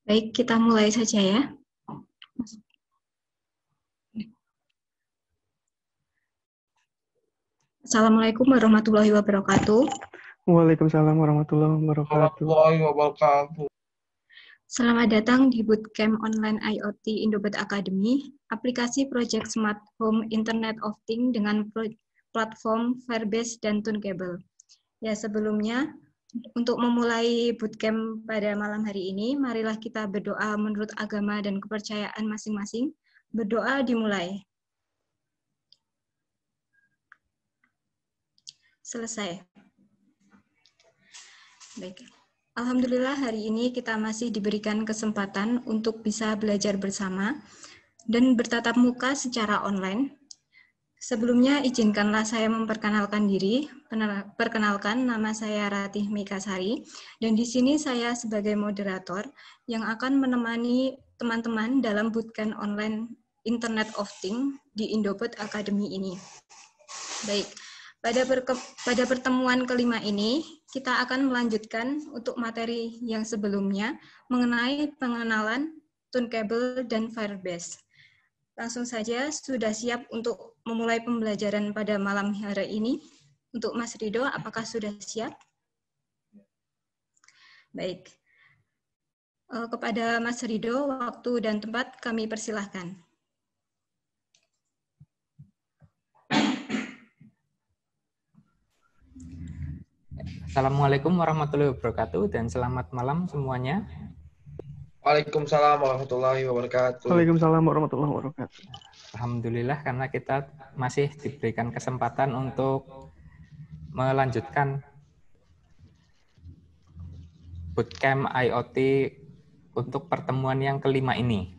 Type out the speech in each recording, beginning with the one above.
Baik, kita mulai saja ya. Assalamualaikum warahmatullahi wabarakatuh. Waalaikumsalam warahmatullahi wabarakatuh. Selamat datang di Bootcamp Online IoT Indobot Academy, aplikasi Project Smart Home Internet of Things dengan platform Firebase dan Tuncable. Ya, sebelumnya, untuk memulai bootcamp pada malam hari ini, marilah kita berdoa menurut agama dan kepercayaan masing-masing. Berdoa dimulai. Selesai. Baik. Alhamdulillah hari ini kita masih diberikan kesempatan untuk bisa belajar bersama dan bertatap muka secara online. Sebelumnya izinkanlah saya memperkenalkan diri. Perkenalkan, nama saya Ratih Mikasari dan di sini saya sebagai moderator yang akan menemani teman-teman dalam bootcamp online Internet of Things di Indobot Academy ini. Baik. Pada pertemuan kelima ini, kita akan melanjutkan untuk materi yang sebelumnya mengenai pengenalan Tuncable dan Firebase. Langsung saja, sudah siap untuk memulai pembelajaran pada malam hari ini? Untuk Mas Rido, apakah sudah siap? Baik. Kepada Mas Rido, waktu dan tempat kami persilahkan. Assalamualaikum warahmatullahi wabarakatuh dan selamat malam semuanya. Waalaikumsalam warahmatullahi wabarakatuh. Waalaikumsalam warahmatullahi wabarakatuh. Alhamdulillah karena kita masih diberikan kesempatan untuk melanjutkan bootcamp IoT untuk pertemuan yang kelima ini.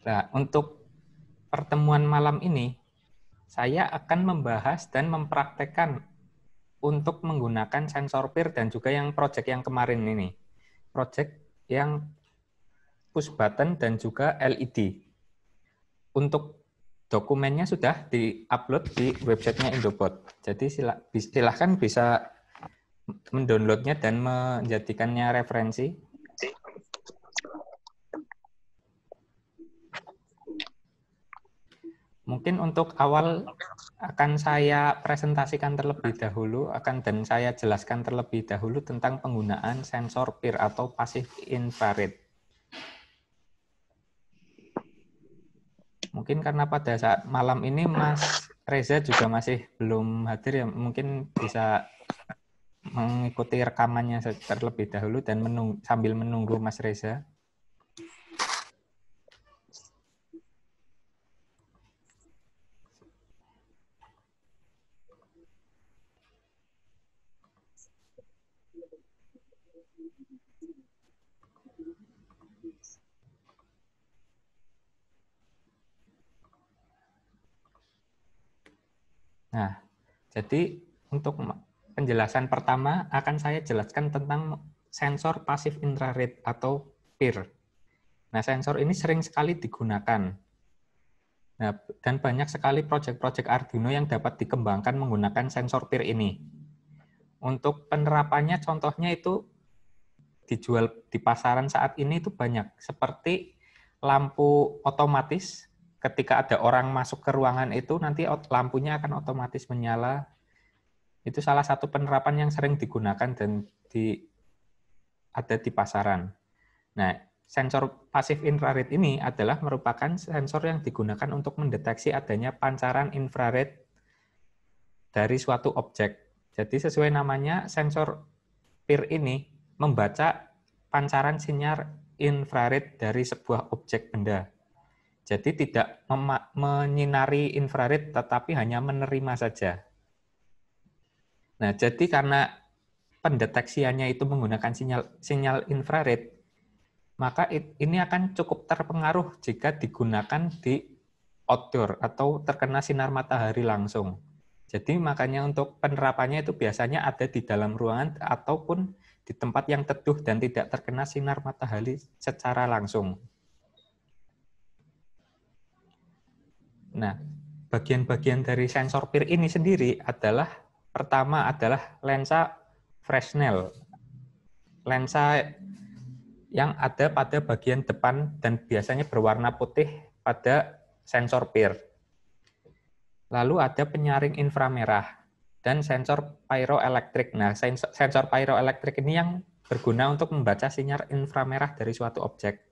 Nah, untuk pertemuan malam ini saya akan membahas dan mempraktekkan untuk menggunakan sensor PIR dan juga yang project yang kemarin ini. Project yang push button dan juga LED. Untuk dokumennya sudah di-upload di websitenya Indobot. Jadi silahkan bisa mendownloadnya dan menjadikannya referensi. Mungkin untuk awal akan saya presentasikan terlebih dahulu, dan saya jelaskan terlebih dahulu tentang penggunaan sensor PIR atau passive infrared. Mungkin karena pada saat malam ini Mas Reza juga masih belum hadir, ya mungkin bisa mengikuti rekamannya terlebih dahulu dan sambil menunggu Mas Reza. Nah, jadi untuk penjelasan pertama akan saya jelaskan tentang sensor pasif infrared atau PIR. Nah, sensor ini sering sekali digunakan. Nah, dan banyak sekali proyek-proyek Arduino yang dapat dikembangkan menggunakan sensor PIR ini. Untuk penerapannya contohnya itu dijual di pasaran saat ini itu banyak, seperti lampu otomatis. Ketika ada orang masuk ke ruangan itu, nanti lampunya akan otomatis menyala. Itu salah satu penerapan yang sering digunakan dan ada di pasaran. Nah, sensor pasif infrared ini adalah merupakan sensor yang digunakan untuk mendeteksi adanya pancaran infrared dari suatu objek. Jadi sesuai namanya, sensor PIR ini membaca pancaran sinyal infrared dari sebuah objek benda. Jadi tidak menyinari infrared, tetapi hanya menerima saja. Nah, jadi karena pendeteksiannya itu menggunakan sinyal infrared, maka ini akan cukup terpengaruh jika digunakan di outdoor atau terkena sinar matahari langsung. Jadi makanya untuk penerapannya itu biasanya ada di dalam ruangan ataupun di tempat yang teduh dan tidak terkena sinar matahari secara langsung. Nah, bagian-bagian dari sensor PIR ini sendiri adalah, pertama adalah lensa Fresnel. Lensa yang ada pada bagian depan dan biasanya berwarna putih pada sensor PIR. Lalu ada penyaring inframerah dan sensor pyroelektrik. Nah, sensor pyroelektrik ini yang berguna untuk membaca sinyal inframerah dari suatu objek.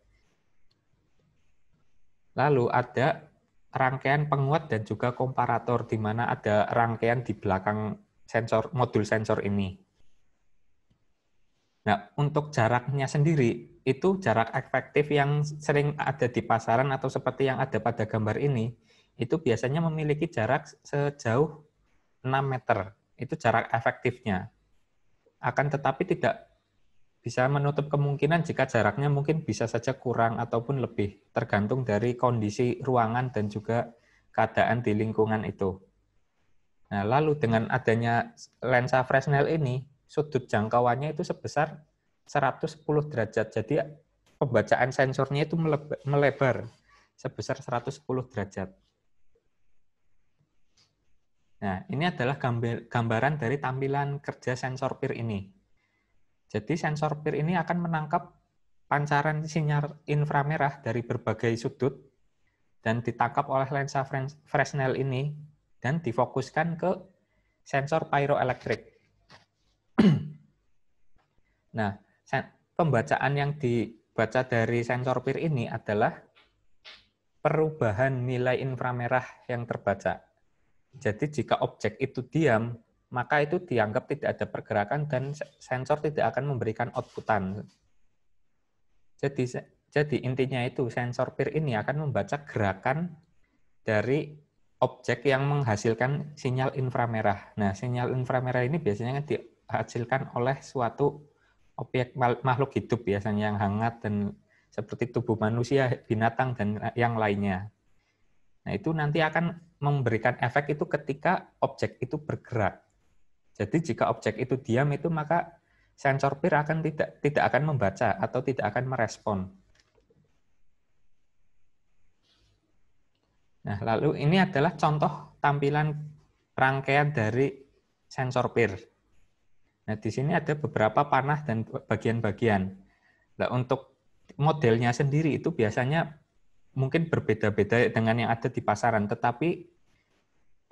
Lalu ada rangkaian penguat dan juga komparator, di mana ada rangkaian di belakang modul sensor ini. Nah, untuk jaraknya sendiri, itu jarak efektif yang sering ada di pasaran atau seperti yang ada pada gambar ini, itu biasanya memiliki jarak sejauh 6 meter. Itu jarak efektifnya. Akan tetapi tidak bisa menutup kemungkinan jika jaraknya mungkin bisa saja kurang ataupun lebih, tergantung dari kondisi ruangan dan juga keadaan di lingkungan itu. Nah, lalu dengan adanya lensa Fresnel ini, sudut jangkauannya itu sebesar 110 derajat. Jadi pembacaan sensornya itu melebar sebesar 110 derajat. Nah, ini adalah gambaran dari tampilan kerja sensor PIR ini. Jadi sensor PIR ini akan menangkap pancaran sinyal inframerah dari berbagai sudut dan ditangkap oleh lensa Fresnel ini dan difokuskan ke sensor pyroelektrik. Nah, pembacaan yang dibaca dari sensor PIR ini adalah perubahan nilai inframerah yang terbaca. Jadi jika objek itu diam, maka itu dianggap tidak ada pergerakan dan sensor tidak akan memberikan outputan. Jadi intinya itu sensor PIR ini akan membaca gerakan dari objek yang menghasilkan sinyal inframerah. Nah, sinyal inframerah ini biasanya dihasilkan oleh suatu objek makhluk hidup biasanya yang hangat dan seperti tubuh manusia, binatang, dan yang lainnya. Nah, itu nanti akan memberikan efek itu ketika objek itu bergerak. Jadi jika objek itu diam itu maka sensor PIR akan tidak akan membaca atau tidak akan merespon. Nah, lalu ini adalah contoh tampilan rangkaian dari sensor PIR. Nah, di sini ada beberapa panah dan bagian-bagian. Nah, untuk modelnya sendiri itu biasanya mungkin berbeda-beda dengan yang ada di pasaran, tetapi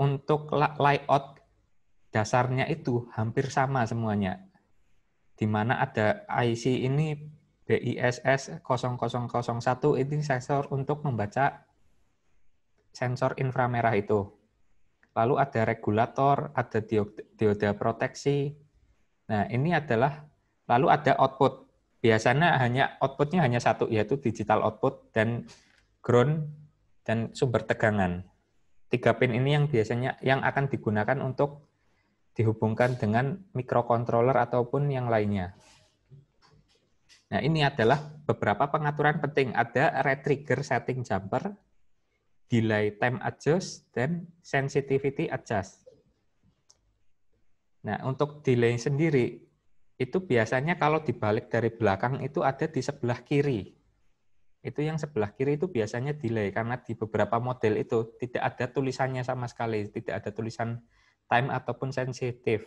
untuk layout dasarnya itu hampir sama semuanya. Di mana ada IC ini BISS 0001 ini sensor untuk membaca sensor inframerah itu. Lalu ada regulator, ada dioda proteksi. Nah, ini adalah lalu ada output. Biasanya outputnya hanya satu, yaitu digital output dan ground dan sumber tegangan. 3 pin ini yang biasanya yang akan digunakan untuk dihubungkan dengan microcontroller ataupun yang lainnya. Nah, ini adalah beberapa pengaturan penting. Ada retrigger setting jumper, delay time adjust, dan sensitivity adjust. Nah, untuk delay sendiri, itu biasanya kalau dibalik dari belakang itu ada di sebelah kiri. Itu yang sebelah kiri itu biasanya delay, karena di beberapa model itu tidak ada tulisannya sama sekali, tidak ada tulisan time ataupun sensitif.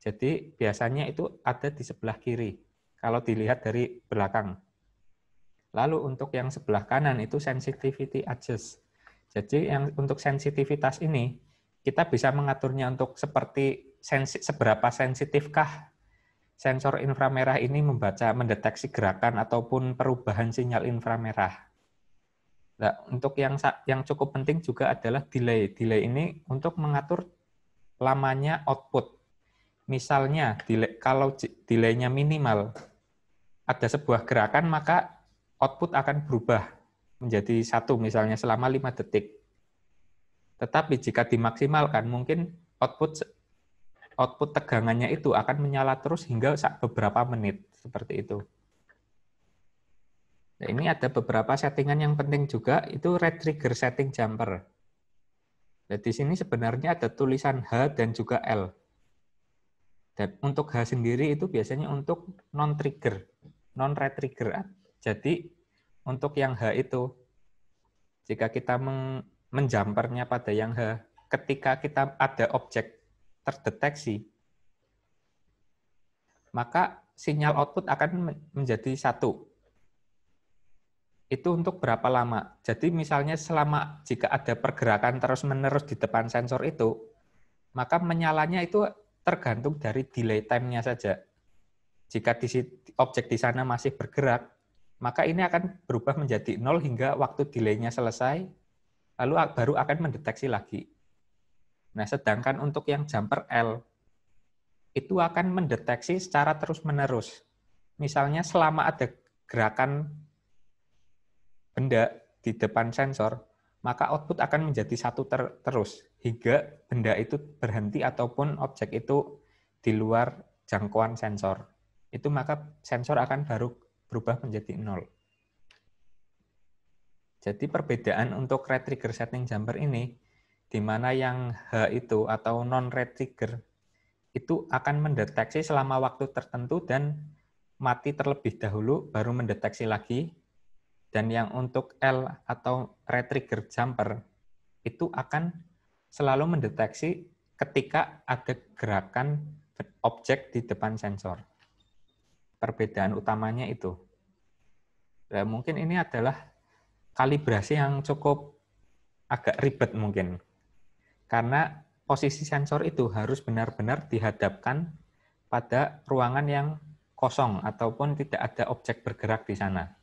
Jadi biasanya itu ada di sebelah kiri, kalau dilihat dari belakang. Lalu untuk yang sebelah kanan itu sensitivity adjust. Jadi yang untuk sensitivitas ini, kita bisa mengaturnya untuk seperti seberapa sensitifkah sensor inframerah ini mendeteksi gerakan ataupun perubahan sinyal inframerah. Nah, untuk yang cukup penting juga adalah delay. Delay ini untuk mengatur lamanya output. Misalnya, kalau delay-nya minimal, ada sebuah gerakan, maka output akan berubah menjadi 1 misalnya selama 5 detik. Tetapi jika dimaksimalkan, mungkin output tegangannya itu akan menyala terus hingga beberapa menit, seperti itu. Nah, ini ada beberapa settingan yang penting juga, itu retrigger setting jumper. Nah, di sini sebenarnya ada tulisan H dan juga L. Dan untuk H sendiri itu biasanya untuk non-trigger, non-retrigger. Jadi untuk yang H itu, jika kita menjumpernya pada yang H, ketika kita ada objek terdeteksi, maka sinyal output akan menjadi 1. Itu untuk berapa lama? Jadi misalnya jika ada pergerakan terus-menerus di depan sensor itu, maka menyalanya itu tergantung dari delay time-nya saja. Jika objek di sana masih bergerak, maka ini akan berubah menjadi 0 hingga waktu delay-nya selesai, lalu baru akan mendeteksi lagi. Nah, sedangkan untuk yang jumper L, itu akan mendeteksi secara terus-menerus. Misalnya selama ada gerakan benda di depan sensor, maka output akan menjadi 1 terus, hingga benda itu berhenti ataupun objek itu di luar jangkauan sensor. Itu maka sensor akan baru berubah menjadi 0. Jadi perbedaan untuk red trigger setting jumper ini, di mana yang H itu atau non-red trigger, itu akan mendeteksi selama waktu tertentu dan mati terlebih dahulu, baru mendeteksi lagi. Dan yang untuk L atau red trigger jumper, itu akan selalu mendeteksi ketika ada gerakan objek di depan sensor. Perbedaan utamanya itu. Nah, mungkin ini adalah kalibrasi yang cukup agak ribet mungkin. Karena posisi sensor itu harus benar-benar dihadapkan pada ruangan yang kosong ataupun tidak ada objek bergerak di sana.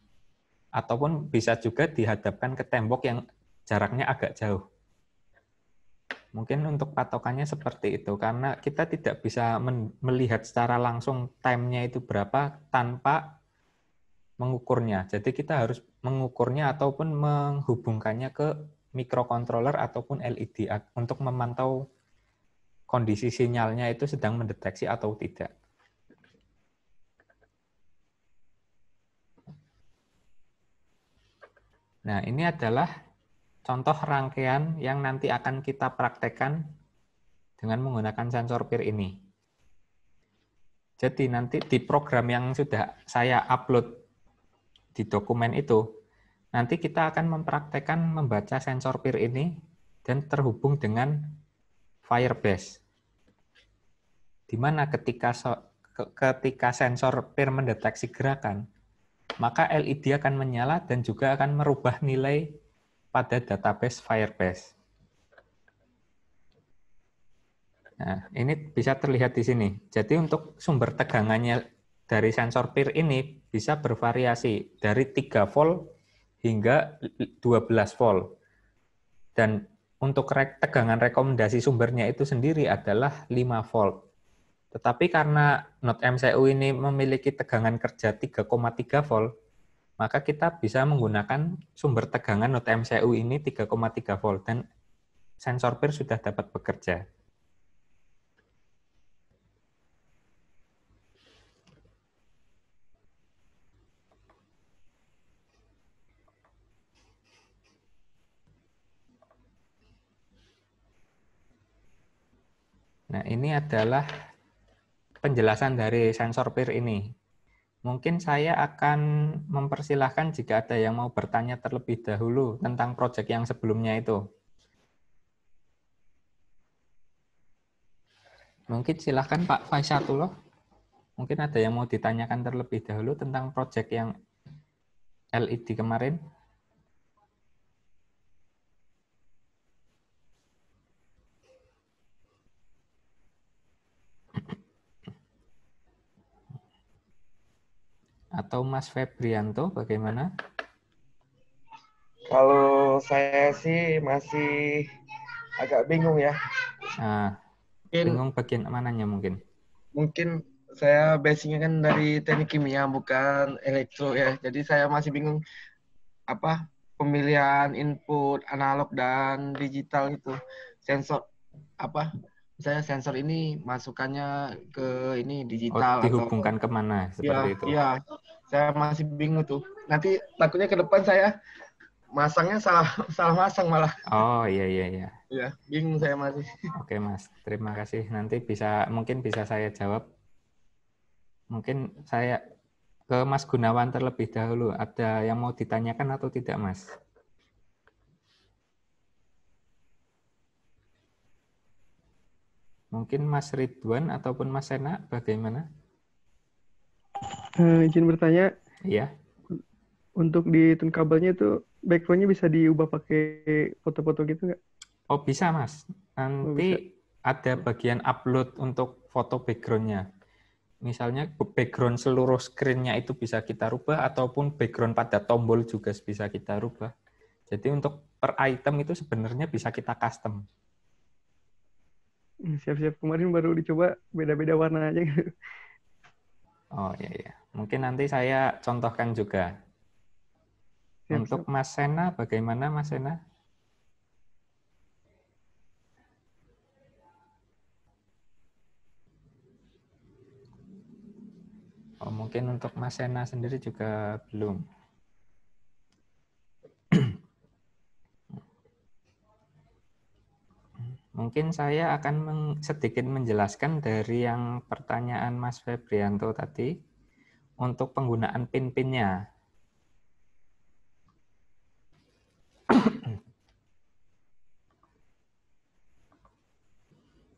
Ataupun bisa juga dihadapkan ke tembok yang jaraknya agak jauh. Mungkin untuk patokannya seperti itu, karena kita tidak bisa melihat secara langsung time-nya itu berapa tanpa mengukurnya. Jadi kita harus mengukurnya ataupun menghubungkannya ke microcontroller ataupun LED untuk memantau kondisi sinyalnya itu sedang mendeteksi atau tidak. Nah, ini adalah contoh rangkaian yang nanti akan kita praktekkan dengan menggunakan sensor PIR ini. Jadi nanti di program yang sudah saya upload di dokumen itu, nanti kita akan mempraktekkan membaca sensor PIR ini dan terhubung dengan Firebase. Di mana ketika sensor PIR mendeteksi gerakan, maka LED akan menyala dan juga akan merubah nilai pada database Firebase. Nah, ini bisa terlihat di sini. Jadi untuk sumber tegangannya dari sensor PIR ini bisa bervariasi dari 3 volt hingga 12 volt. Dan untuk tegangan rekomendasi sumbernya itu sendiri adalah 5 volt. Tetapi karena Node MCU ini memiliki tegangan kerja 3,3 volt, maka kita bisa menggunakan sumber tegangan Node MCU ini 3,3 volt dan sensor PIR sudah dapat bekerja. Nah, ini adalah penjelasan dari sensor PIR ini. Mungkin saya akan mempersilahkan jika ada yang mau bertanya terlebih dahulu tentang proyek yang sebelumnya itu. Mungkin silahkan Pak Faisatullah. Mungkin ada yang mau ditanyakan terlebih dahulu tentang proyek yang LED kemarin. Atau Mas Febrianto, bagaimana? Kalau saya sih masih agak bingung ya. Nah, bingung bagian mananya mungkin? Mungkin saya basicnya kan dari teknik kimia bukan elektro ya. Jadi saya masih bingung apa pemilihan input analog dan digital itu. Sensor apa? Misalnya sensor ini masukannya ke ini digital dihubungkan atau kemana seperti itu? Iya, saya masih bingung tuh. Nanti takutnya ke depan saya masangnya salah masang malah. Oh iya iya iya. Iya, bingung saya masih. Oke Mas, terima kasih. Nanti mungkin bisa saya jawab. Mungkin saya ke Mas Gunawan terlebih dahulu. Ada yang mau ditanyakan atau tidak Mas? Mungkin Mas Ridwan ataupun Mas Sena, bagaimana? Izin bertanya, Iya. untuk di tune kabelnya itu background-nya bisa diubah pakai foto-foto gitu nggak? Oh, bisa, Mas. Oh, bisa. Nanti ada bagian upload untuk foto background-nya. Misalnya background seluruh screen-nya itu bisa kita rubah, ataupun background pada tombol juga bisa kita rubah. Jadi untuk per item itu sebenarnya bisa kita custom. Siap-siap, kemarin baru dicoba beda-beda warna aja gitu. Oh iya, iya. Mungkin nanti saya contohkan juga. Untuk Siap-siap. Mas Sena, bagaimana Mas Sena? Oh, mungkin untuk Mas Sena sendiri juga belum. Mungkin saya akan sedikit menjelaskan dari yang pertanyaan Mas Febrianto tadi untuk penggunaan pin-pinnya.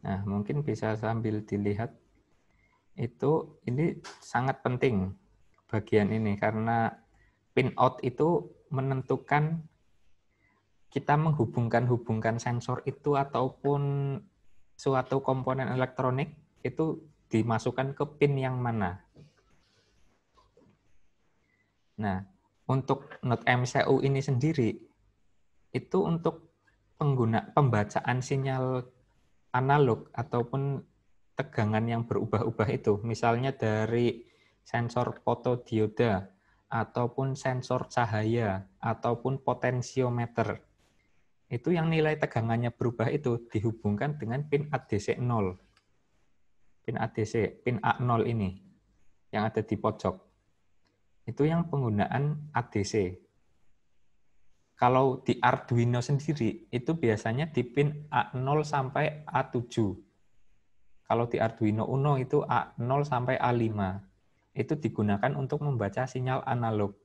Nah, mungkin bisa sambil dilihat itu ini sangat penting bagian ini karena pin out itu menentukan kita menghubungkan sensor itu ataupun suatu komponen elektronik itu dimasukkan ke pin yang mana. Nah, untuk not MCU ini sendiri itu untuk pembacaan sinyal analog ataupun tegangan yang berubah-ubah itu, misalnya dari sensor fotodioda ataupun sensor cahaya ataupun potensiometer. Itu yang nilai tegangannya berubah itu dihubungkan dengan pin ADC 0. Pin ADC, pin A0 ini yang ada di pojok. Itu yang penggunaan ADC. Kalau di Arduino sendiri, itu biasanya di pin A0 sampai A7. Kalau di Arduino Uno itu A0 sampai A5. Itu digunakan untuk membaca sinyal analog.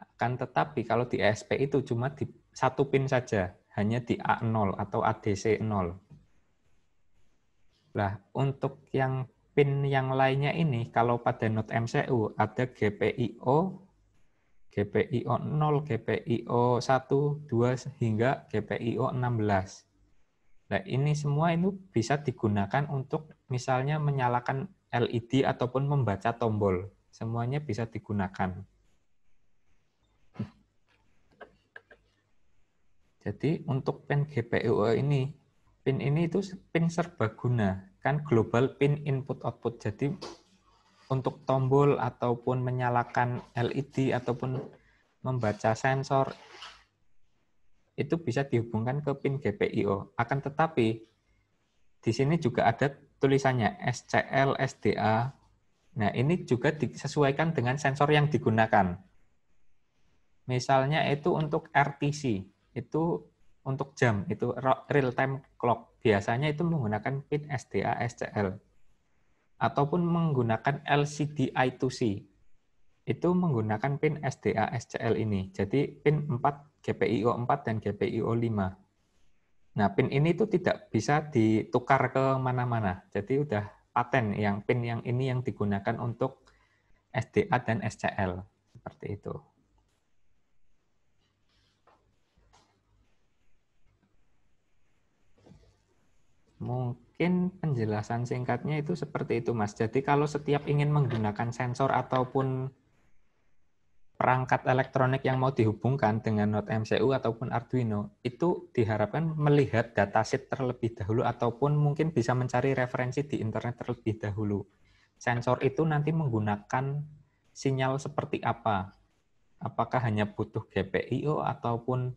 Akan tetapi kalau di ESP itu cuma di satu pin saja, hanya di A0 atau ADC 0. Nah, untuk yang pin yang lainnya ini, kalau pada not MCU ada GPIO, GPIO 0, GPIO 1, 2, hingga GPIO 16. Nah, ini semua itu bisa digunakan untuk misalnya menyalakan LED ataupun membaca tombol. Semuanya bisa digunakan. Jadi untuk pin GPIO ini, pin ini itu pin serbaguna, kan global pin input output. Jadi untuk tombol ataupun menyalakan LED ataupun membaca sensor itu bisa dihubungkan ke pin GPIO. Akan tetapi di sini juga ada tulisannya SCL, SDA. Nah, ini juga disesuaikan dengan sensor yang digunakan. Misalnya itu untuk RTC, itu untuk jam, itu real time clock. Biasanya itu menggunakan pin SDA, SCL. Ataupun menggunakan LCD I2C. Itu menggunakan pin SDA, SCL ini. Jadi pin 4, GPIO 4 dan GPIO 5. Nah, pin ini tuh tidak bisa ditukar ke mana-mana. Jadi udah paten yang pin yang ini yang digunakan untuk SDA dan SCL. Seperti itu. Mungkin penjelasan singkatnya itu seperti itu, Mas. Jadi kalau setiap ingin menggunakan sensor ataupun perangkat elektronik yang mau dihubungkan dengan Node MCU ataupun Arduino, itu diharapkan melihat datasheet terlebih dahulu ataupun mungkin bisa mencari referensi di internet terlebih dahulu. Sensor itu nanti menggunakan sinyal seperti apa? Apakah hanya butuh GPIO ataupun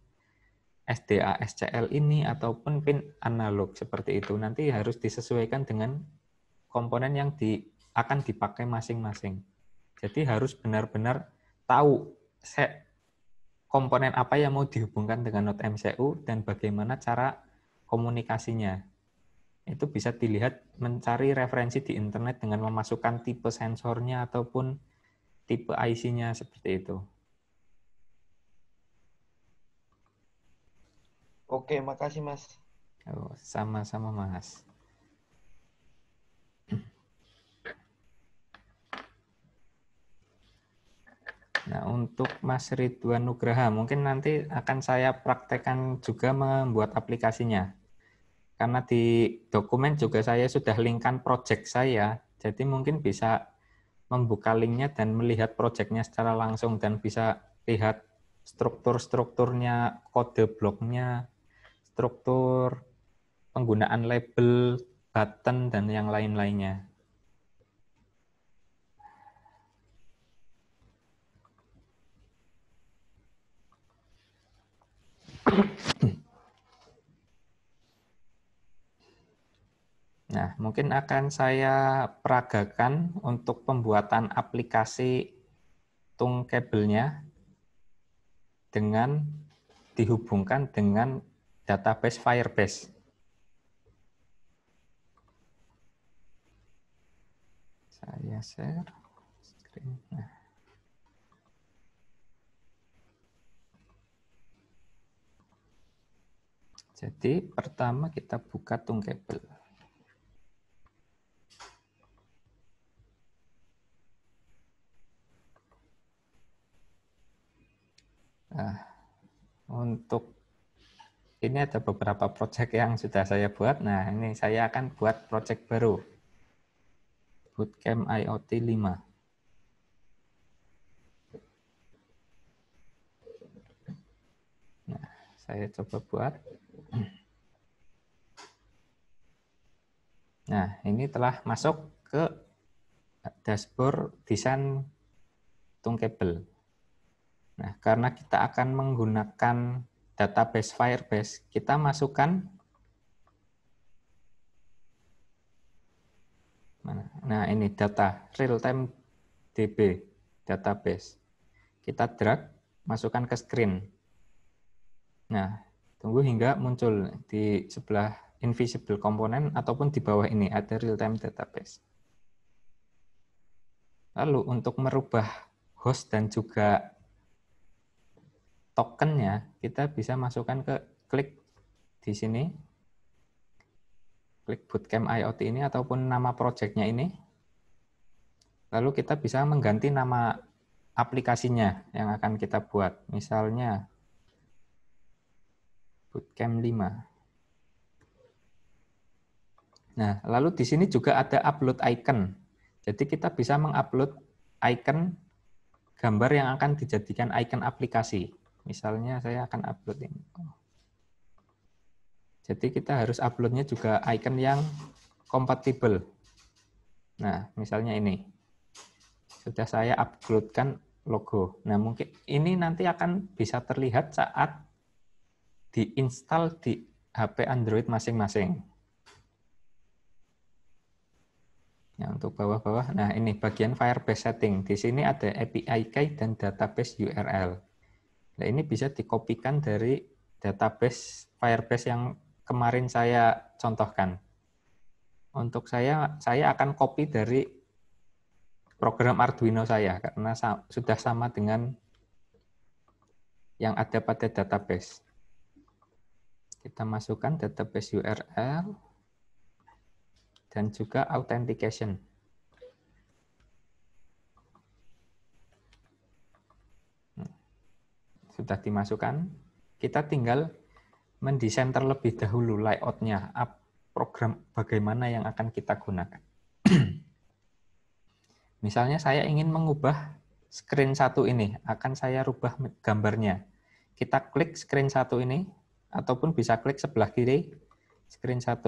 SDA, SCL ini ataupun pin analog seperti itu. Nanti harus disesuaikan dengan komponen yang akan dipakai masing-masing. Jadi harus benar-benar tahu komponen apa yang mau dihubungkan dengan Node MCU dan bagaimana cara komunikasinya. Itu bisa dilihat mencari referensi di internet dengan memasukkan tipe sensornya ataupun tipe IC-nya seperti itu. Oke, makasih Mas. Oh, sama-sama Mas. untuk Mas Ridwan Nugraha, mungkin nanti akan saya praktekkan juga membuat aplikasinya. Karena di dokumen juga saya sudah linkkan project saya, jadi mungkin bisa membuka linknya dan melihat projectnya secara langsung dan bisa lihat struktur-strukturnya, kode bloknya, struktur penggunaan label, button, dan yang lain-lainnya. Nah, mungkin akan saya peragakan untuk pembuatan aplikasi Tungkabelnya dengan dihubungkan dengan database Firebase. Saya share screen. Nah. Jadi pertama kita buka Tungkabel. Nah, untuk ini ada beberapa project yang sudah saya buat. Nah, ini saya akan buat project baru. Bootcamp IoT 5. Nah, saya coba buat. Nah, ini telah masuk ke dashboard desain Tungkabel. Nah, karena kita akan menggunakan database Firebase, kita masukkan mana? Nah, ini data real time DB database. Kita drag, masukkan ke screen. Nah, tunggu hingga muncul di sebelah invisible component ataupun di bawah ini ada real time database. Lalu untuk merubah host dan juga tokennya, kita bisa masukkan ke klik di sini, klik Bootcamp IoT ini ataupun nama projectnya ini. Lalu kita bisa mengganti nama aplikasinya yang akan kita buat. Misalnya Bootcamp 5. Nah, lalu di sini juga ada upload icon. Jadi kita bisa mengupload icon gambar yang akan dijadikan icon aplikasi. Misalnya saya akan upload ini. Jadi kita harus uploadnya juga icon yang kompatibel. Nah, misalnya ini. Sudah saya uploadkan logo. Nah, mungkin ini nanti akan bisa terlihat saat diinstal di HP Android masing-masing. Nah, untuk bawah-bawah, nah ini bagian Firebase setting. Di sini ada API key dan database URL. Nah, ini bisa dikopikan dari database Firebase yang kemarin saya contohkan. Untuk saya akan copy dari program Arduino saya, karena sudah sama dengan yang ada pada database. Kita masukkan database URL dan juga authentication. Sudah dimasukkan, kita tinggal mendesain terlebih dahulu layout-nya, program bagaimana yang akan kita gunakan. Misalnya saya ingin mengubah screen 1 ini, akan saya rubah gambarnya. Kita klik screen 1 ini, ataupun bisa klik sebelah kiri screen 1,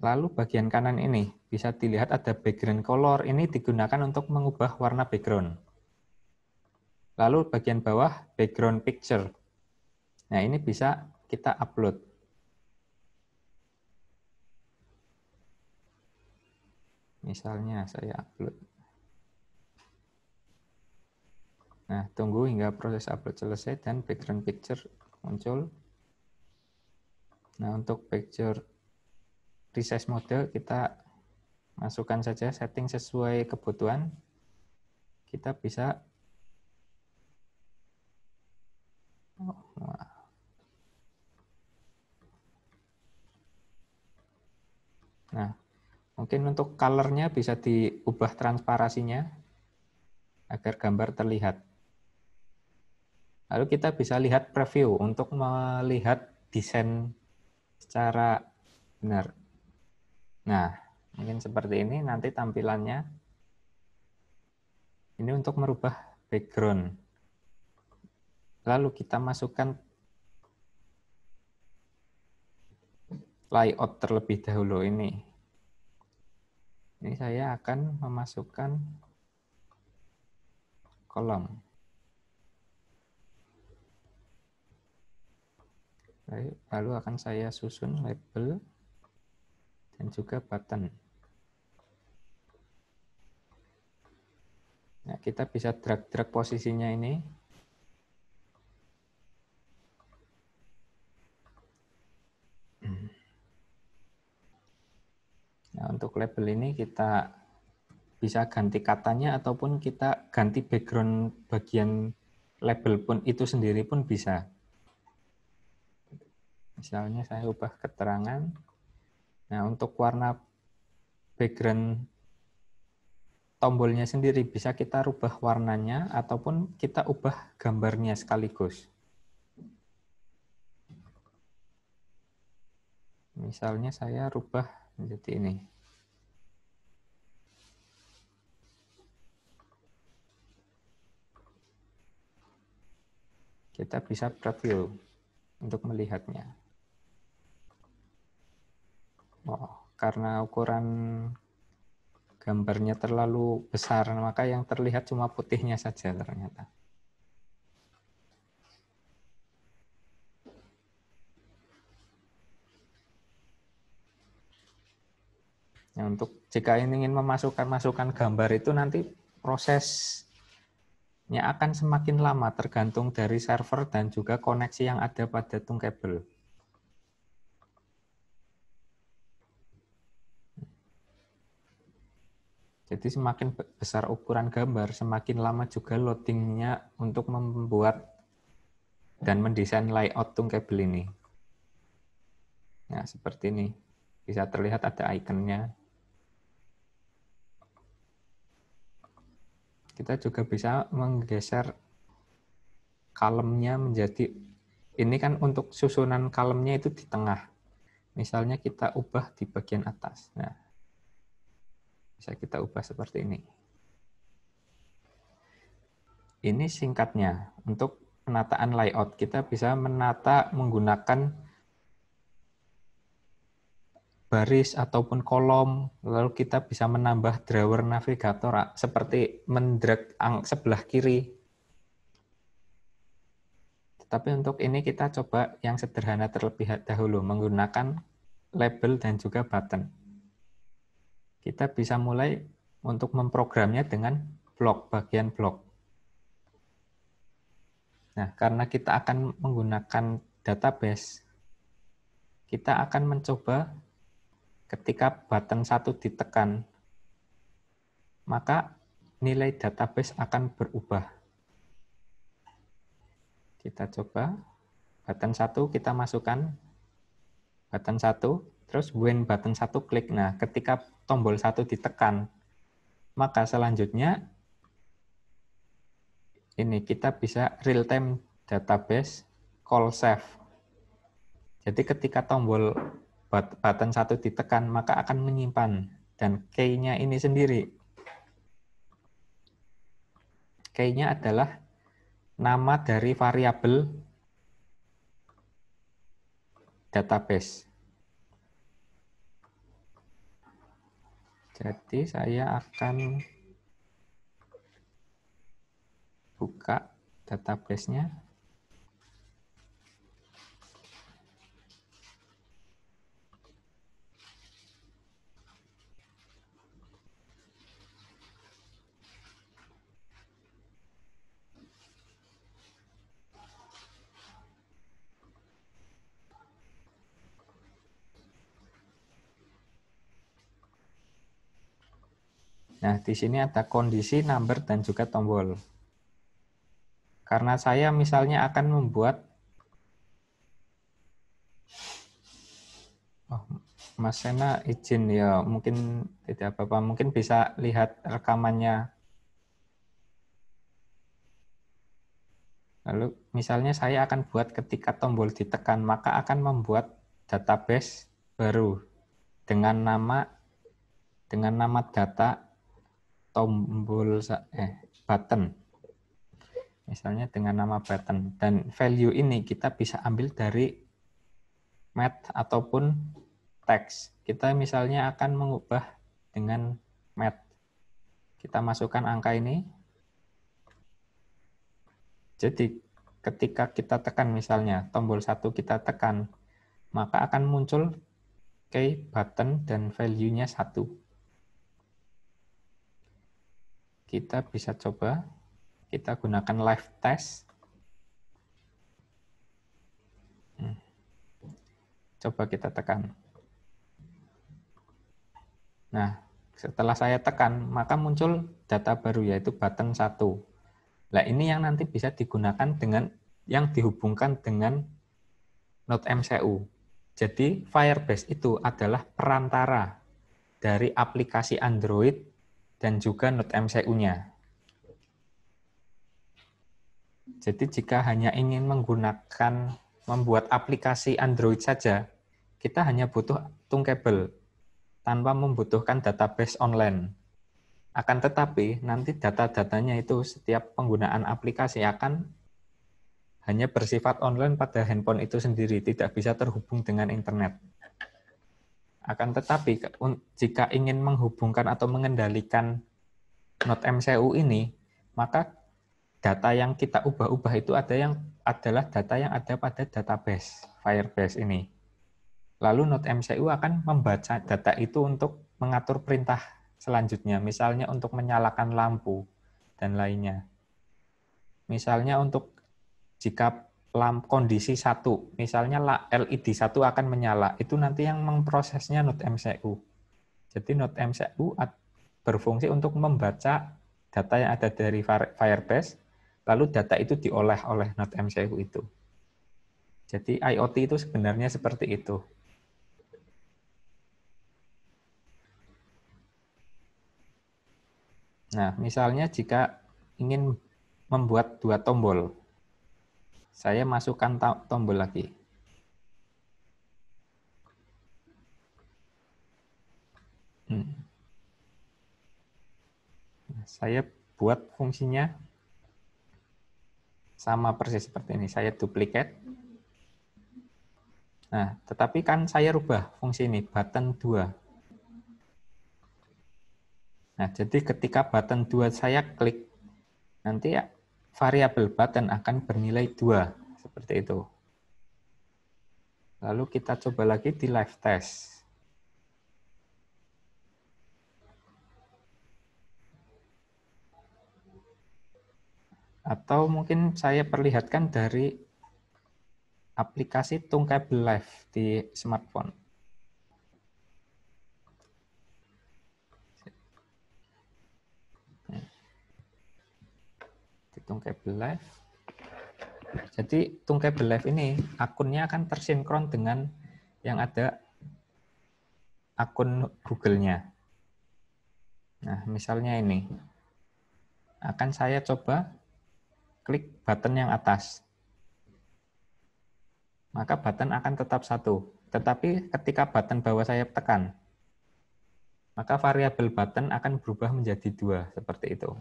lalu bagian kanan ini bisa dilihat ada background color, ini digunakan untuk mengubah warna background. Lalu bagian bawah background picture. Nah, ini bisa kita upload. Misalnya saya upload. Nah, tunggu hingga proses upload selesai dan background picture muncul. Nah, untuk picture resize mode kita masukkan saja setting sesuai kebutuhan. Kita bisa Nah, mungkin untuk color-nya bisa diubah transparasinya. agar gambar terlihat. Lalu kita bisa lihat preview untuk melihat desain secara benar. Nah, mungkin seperti ini nanti tampilannya. Ini untuk merubah background. Lalu kita masukkan layout terlebih dahulu ini. Ini saya akan memasukkan kolom. Lalu akan saya susun label dan juga button. Nah, kita bisa drag posisinya ini. Nah, untuk label ini kita bisa ganti katanya ataupun kita ganti background bagian label pun itu sendiri pun bisa. Misalnya saya ubah keterangan. Nah, untuk warna background tombolnya sendiri bisa kita rubah warnanya ataupun kita ubah gambarnya sekaligus. Misalnya saya rubah menjadi ini. Kita bisa preview untuk melihatnya. Oh, karena ukuran gambarnya terlalu besar, maka yang terlihat cuma putihnya saja ternyata. Nah, untuk jika ingin masukkan gambar itu nanti prosesnya akan semakin lama tergantung dari server dan juga koneksi yang ada pada Thunkable. Jadi semakin besar ukuran gambar, semakin lama juga loadingnya untuk membuat dan mendesain layout Thunkable ini. Nah, seperti ini. Bisa terlihat ada ikonnya. Kita juga bisa menggeser kolomnya menjadi, ini kan untuk susunan kolomnya itu di tengah. Misalnya kita ubah di bagian atas. Nah, bisa kita ubah seperti ini. Ini singkatnya. Untuk penataan layout, kita bisa menata menggunakan baris ataupun kolom, lalu kita bisa menambah drawer navigator seperti mendrag sebelah kiri. Tetapi untuk ini kita coba yang sederhana terlebih dahulu, menggunakan label dan juga button. Kita bisa mulai untuk memprogramnya dengan blok, bagian blok. Nah, karena kita akan menggunakan database, kita akan mencoba ketika button 1 ditekan, maka nilai database akan berubah. Kita coba, button 1 kita masukkan, button 1, terus when button 1 klik. Nah, ketika tombol 1 ditekan, maka selanjutnya ini kita bisa real time database call save. Jadi ketika tombol button 1 ditekan, maka akan menyimpan. Dan key-nya ini sendiri. Key-nya adalah nama dari variabel database. Jadi saya akan buka database-nya. Nah, di sini ada kondisi, number, dan juga tombol. Karena saya misalnya akan membuat, Mas Sena izin ya, mungkin tidak apa-apa, mungkin bisa lihat rekamannya Lalu misalnya saya akan buat ketika tombol ditekan, maka akan membuat database baru dengan nama data tombol button. Misalnya dengan nama button, dan value ini kita bisa ambil dari math ataupun teks. Kita misalnya akan mengubah dengan math. Kita masukkan angka ini. Jadi ketika kita tekan misalnya tombol 1 kita tekan, maka akan muncul key button dan value-nya 1. Kita bisa coba, kita gunakan live test. Coba kita tekan. Nah, setelah saya tekan, maka muncul data baru yaitu button 1. Nah, ini yang nanti bisa digunakan dengan yang dihubungkan dengan Node MCU. Jadi, Firebase itu adalah perantara dari aplikasi Android dan juga Node MCU-nya. Jadi, jika hanya ingin membuat aplikasi Android saja, kita hanya butuh Tunkable tanpa membutuhkan database online. Akan tetapi, nanti data-datanya itu setiap penggunaan aplikasi akan hanya bersifat online pada handphone itu sendiri, tidak bisa terhubung dengan internet. Akan tetapi, jika ingin menghubungkan atau mengendalikan Node MCU ini, maka data yang kita ubah-ubah itu adalah data yang ada pada database Firebase ini. Lalu Node MCU akan membaca data itu untuk mengatur perintah selanjutnya, misalnya untuk menyalakan lampu dan lainnya. Misalnya untuk jika kondisi 1, misalnya LED 1 akan menyala, itu nanti yang memprosesnya Node MCU. Jadi Node MCU berfungsi untuk membaca data yang ada dari Firebase, lalu data itu diolah oleh Node MCU itu. Jadi IoT itu sebenarnya seperti itu. Nah, misalnya jika ingin membuat 2 tombol, saya masukkan tombol lagi. Saya buat fungsinya sama persis seperti ini. Saya duplicate. Nah, tetapi kan saya rubah fungsi ini, button 2. Nah, jadi ketika button 2 saya klik, nanti variabel button akan bernilai 2, seperti itu. Lalu kita coba lagi di live test. Atau mungkin saya perlihatkan dari aplikasi Tunkable Live di smartphone. Di Tunkable Live. Jadi Tunkable Live ini akunnya akan tersinkron dengan yang ada akun Google-nya. Nah, misalnya ini. Akan saya coba klik button yang atas. Maka button akan tetap 1. Tetapi ketika button bawah saya tekan, maka variabel button akan berubah menjadi 2, seperti itu.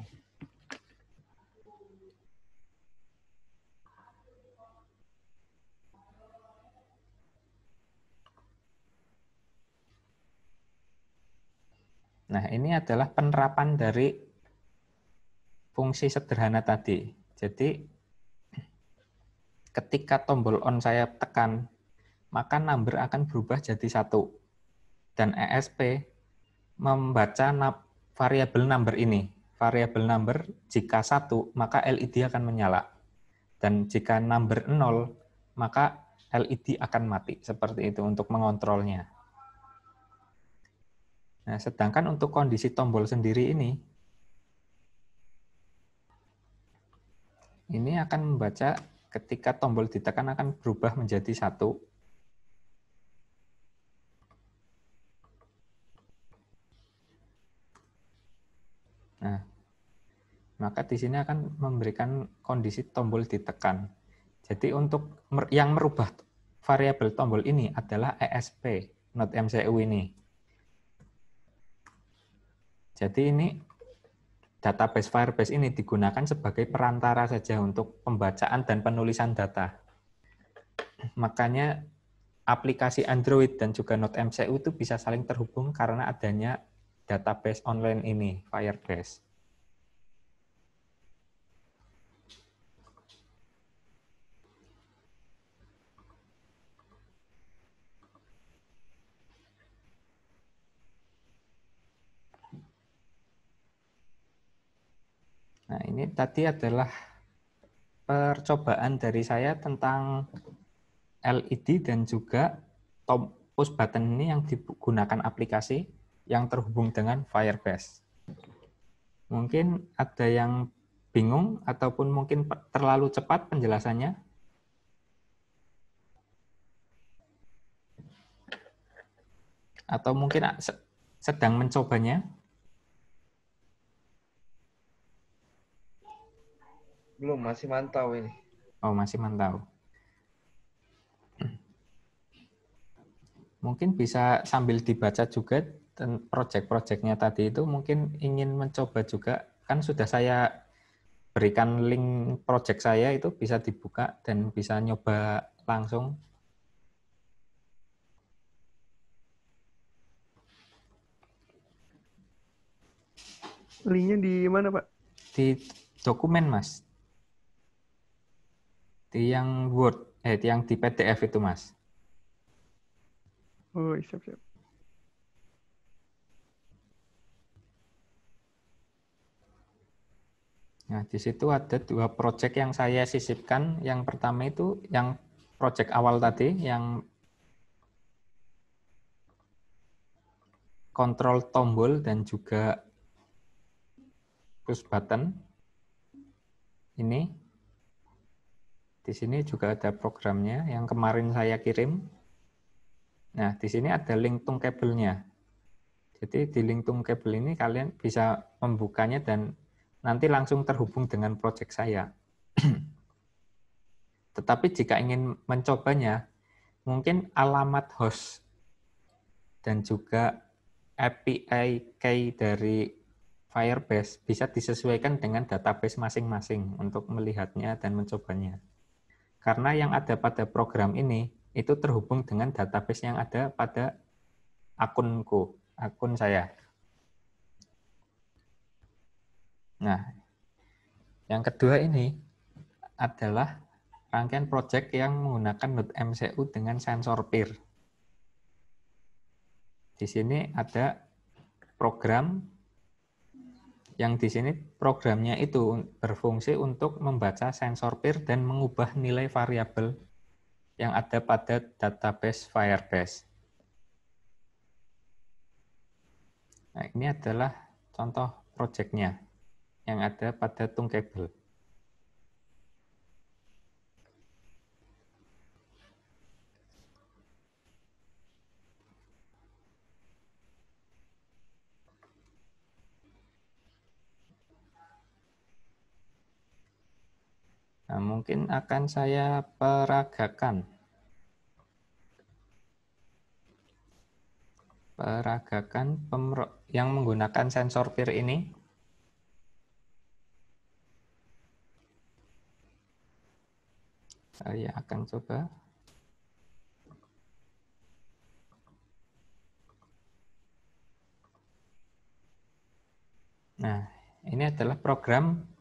Nah, ini adalah penerapan dari fungsi sederhana tadi. Jadi, ketika tombol on saya tekan, maka number akan berubah jadi 1. Dan ESP membaca variabel number ini. Variabel number jika 1, maka LED akan menyala. Dan jika number 0, maka LED akan mati. Seperti itu untuk mengontrolnya. Nah, sedangkan untuk kondisi tombol sendiri ini akan membaca ketika tombol ditekan akan berubah menjadi 1. Nah, maka di sini akan memberikan kondisi tombol ditekan. Jadi untuk yang merubah variabel tombol ini adalah ESP, not MCU ini. Jadi ini database Firebase ini digunakan sebagai perantara saja untuk pembacaan dan penulisan data. Makanya aplikasi Android dan juga Node MCU itu bisa saling terhubung karena adanya database online ini, Firebase. Nah, ini tadi adalah percobaan dari saya tentang LED dan juga push button ini yang digunakan aplikasi yang terhubung dengan Firebase. Mungkin ada yang bingung ataupun mungkin terlalu cepat penjelasannya. Atau mungkin sedang mencobanya. Belum, masih mantau ini. Oh, masih mantau. Mungkin bisa sambil dibaca juga project-projectnya tadi itu, mungkin ingin mencoba juga, kan sudah saya berikan link project saya itu bisa dibuka dan bisa nyoba langsung. Linknya di mana, Pak? Di dokumen, Mas. Di yang Word, yang di PDF itu, Mas. Oh, siap-siap. Nah, di situ ada 2 project yang saya sisipkan. Yang pertama itu yang project awal tadi, yang kontrol tombol dan juga push button. Ini. Di sini juga ada programnya yang kemarin saya kirim. Nah, di sini ada link tungkable-nya. Jadi di link tungkable ini kalian bisa membukanya dan nanti langsung terhubung dengan project saya. Tetapi jika ingin mencobanya, mungkin alamat host dan juga API key dari Firebase bisa disesuaikan dengan database masing-masing untuk melihatnya dan mencobanya. Karena yang ada pada program ini itu terhubung dengan database yang ada pada akun saya. Nah, yang kedua ini adalah rangkaian project yang menggunakan Node MCU dengan sensor peer. Di sini ada program yang di sini programnya itu berfungsi untuk membaca sensor peer dan mengubah nilai variabel yang ada pada database Firebase. Nah, ini adalah contoh project-nya yang ada pada tungkable. Nah, mungkin akan saya peragakan. Yang menggunakan sensor peer ini. Saya akan coba. Nah, ini adalah program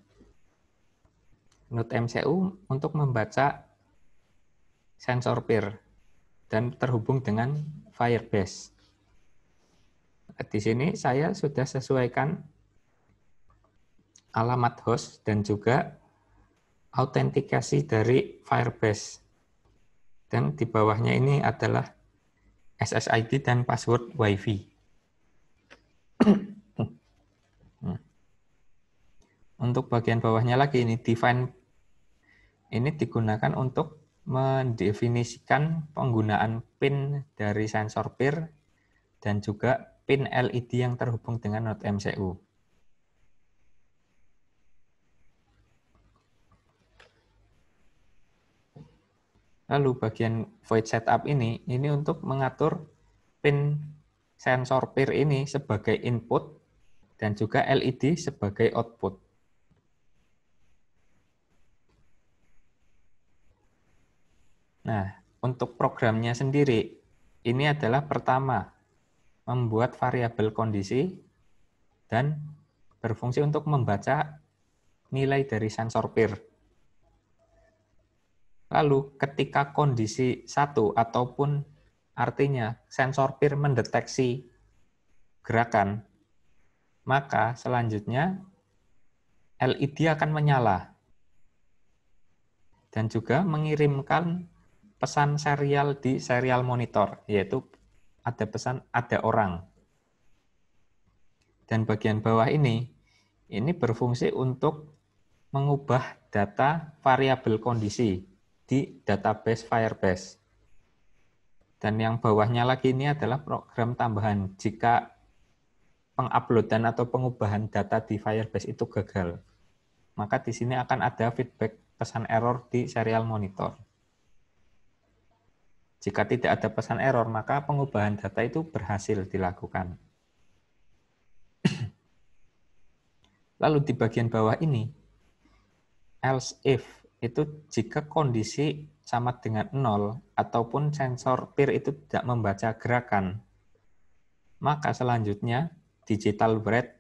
Node MCU untuk membaca sensor peer dan terhubung dengan Firebase. Di sini saya sudah sesuaikan alamat host dan juga autentikasi dari Firebase. Dan di bawahnya ini adalah SSID dan password Wi-Fi. Untuk bagian bawahnya lagi ini define ini digunakan untuk mendefinisikan penggunaan pin dari sensor peer dan juga pin LED yang terhubung dengan Node MCU. Lalu bagian void setup ini untuk mengatur pin sensor PIR ini sebagai input dan juga LED sebagai output. Nah, untuk programnya sendiri, ini adalah pertama, membuat variabel kondisi dan berfungsi untuk membaca nilai dari sensor PIR. Lalu ketika kondisi 1 ataupun artinya sensor PIR mendeteksi gerakan, maka selanjutnya LED akan menyala dan juga mengirimkan pesan serial di serial monitor, yaitu ada pesan ada orang. Dan bagian bawah ini berfungsi untuk mengubah data variabel kondisi di database Firebase. Dan yang bawahnya lagi ini adalah program tambahan jika penguploadan atau pengubahan data di Firebase itu gagal. Maka di sini akan ada feedback pesan error di serial monitor. Jika tidak ada pesan error, maka pengubahan data itu berhasil dilakukan. Lalu di bagian bawah ini, else if itu jika kondisi sama dengan 0 ataupun sensor PIR itu tidak membaca gerakan, maka selanjutnya digital red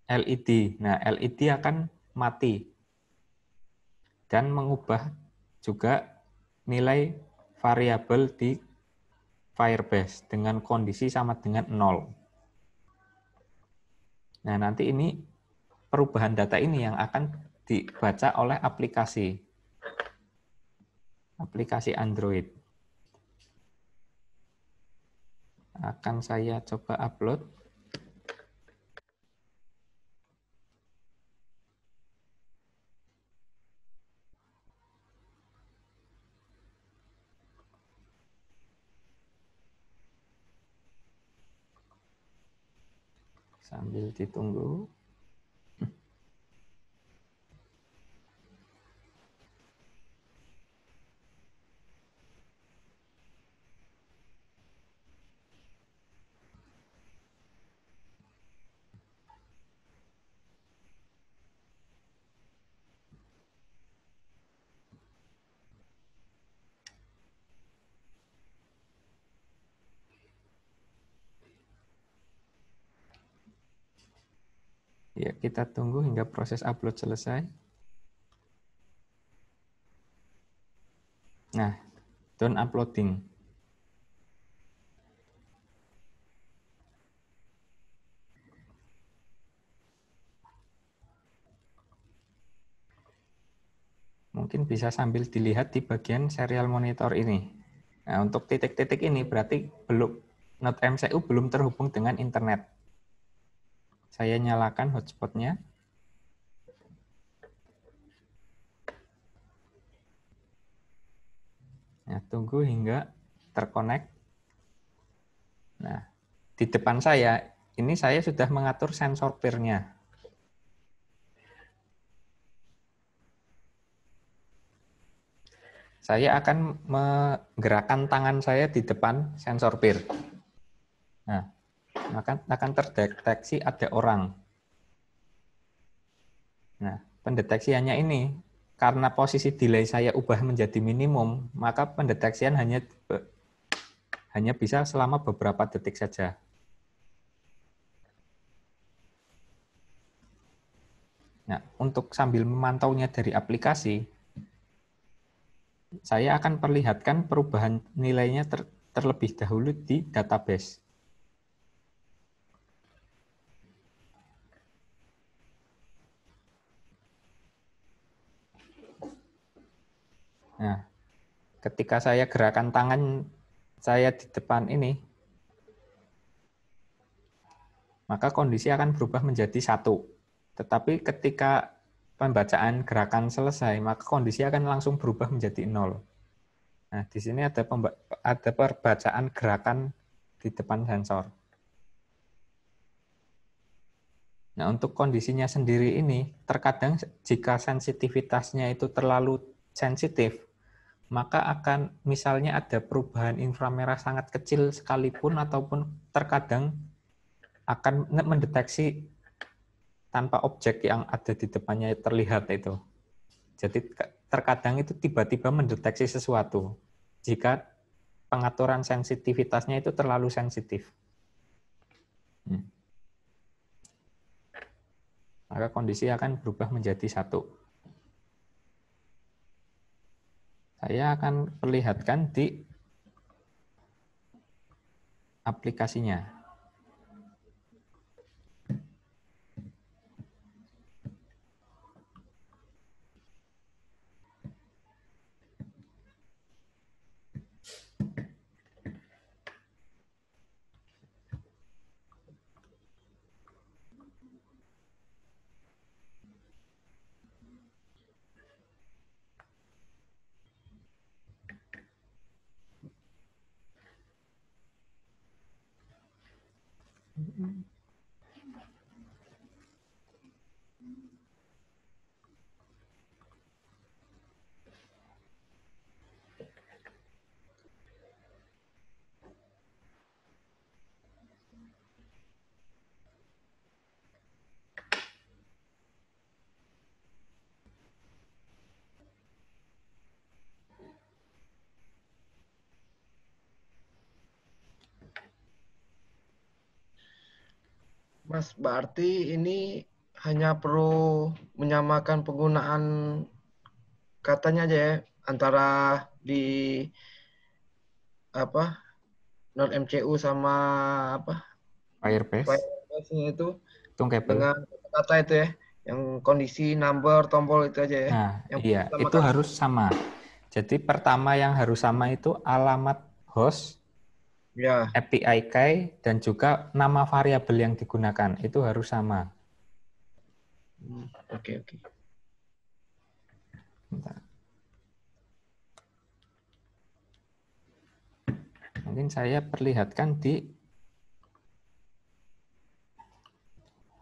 LED. Nah, LED akan mati dan mengubah juga nilai variabel di Firebase dengan kondisi sama dengan 0. Nah, nanti ini perubahan data ini yang akan dibaca oleh aplikasi Android. Akan saya coba upload. Sambil ditunggu. Ya, kita tunggu hingga proses upload selesai. Nah, done uploading. Mungkin bisa sambil dilihat di bagian serial monitor ini. Nah, untuk titik-titik ini berarti Node MCU belum terhubung dengan internet. Saya nyalakan hotspotnya. Nah, tunggu hingga terkonek. Nah, di depan saya, ini saya sudah mengatur sensor PIR-nya. Saya akan menggerakkan tangan saya di depan sensor PIR. Nah, maka akan terdeteksi ada orang. Nah, pendeteksiannya ini, karena posisi delay saya ubah menjadi minimum, maka pendeteksian hanya bisa selama beberapa detik saja. Nah, untuk sambil memantaunya dari aplikasi, saya akan perlihatkan perubahan nilainya terlebih dahulu di database. Nah, ketika saya gerakan tangan saya di depan ini, maka kondisi akan berubah menjadi 1. Tetapi ketika pembacaan gerakan selesai, maka kondisi akan langsung berubah menjadi 0. Nah, di sini ada perbacaan gerakan di depan sensor. Nah, untuk kondisinya sendiri ini, terkadang jika sensitivitasnya itu terlalu sensitif, maka akan misalnya ada perubahan inframerah sangat kecil sekalipun ataupun terkadang akan mendeteksi tanpa objek yang ada di depannya terlihat itu. Jadi terkadang itu tiba-tiba mendeteksi sesuatu jika pengaturan sensitivitasnya itu terlalu sensitif. Maka kondisi akan berubah menjadi 1. Saya akan perlihatkan di aplikasinya. Mas, berarti ini hanya perlu menyamakan penggunaan katanya aja ya, antara di apa non-MCU sama apa Firebase, Firebase-nya itu Tungkabel. dengan kata itu ya, yang kondisi, number, tombol itu aja ya. Nah, Yang iya, itu disamakan. harus sama. Jadi pertama yang harus sama itu alamat host, Ya, API key, dan juga nama variabel yang digunakan. Itu harus sama. oke oke. Bentar. Mungkin saya perlihatkan di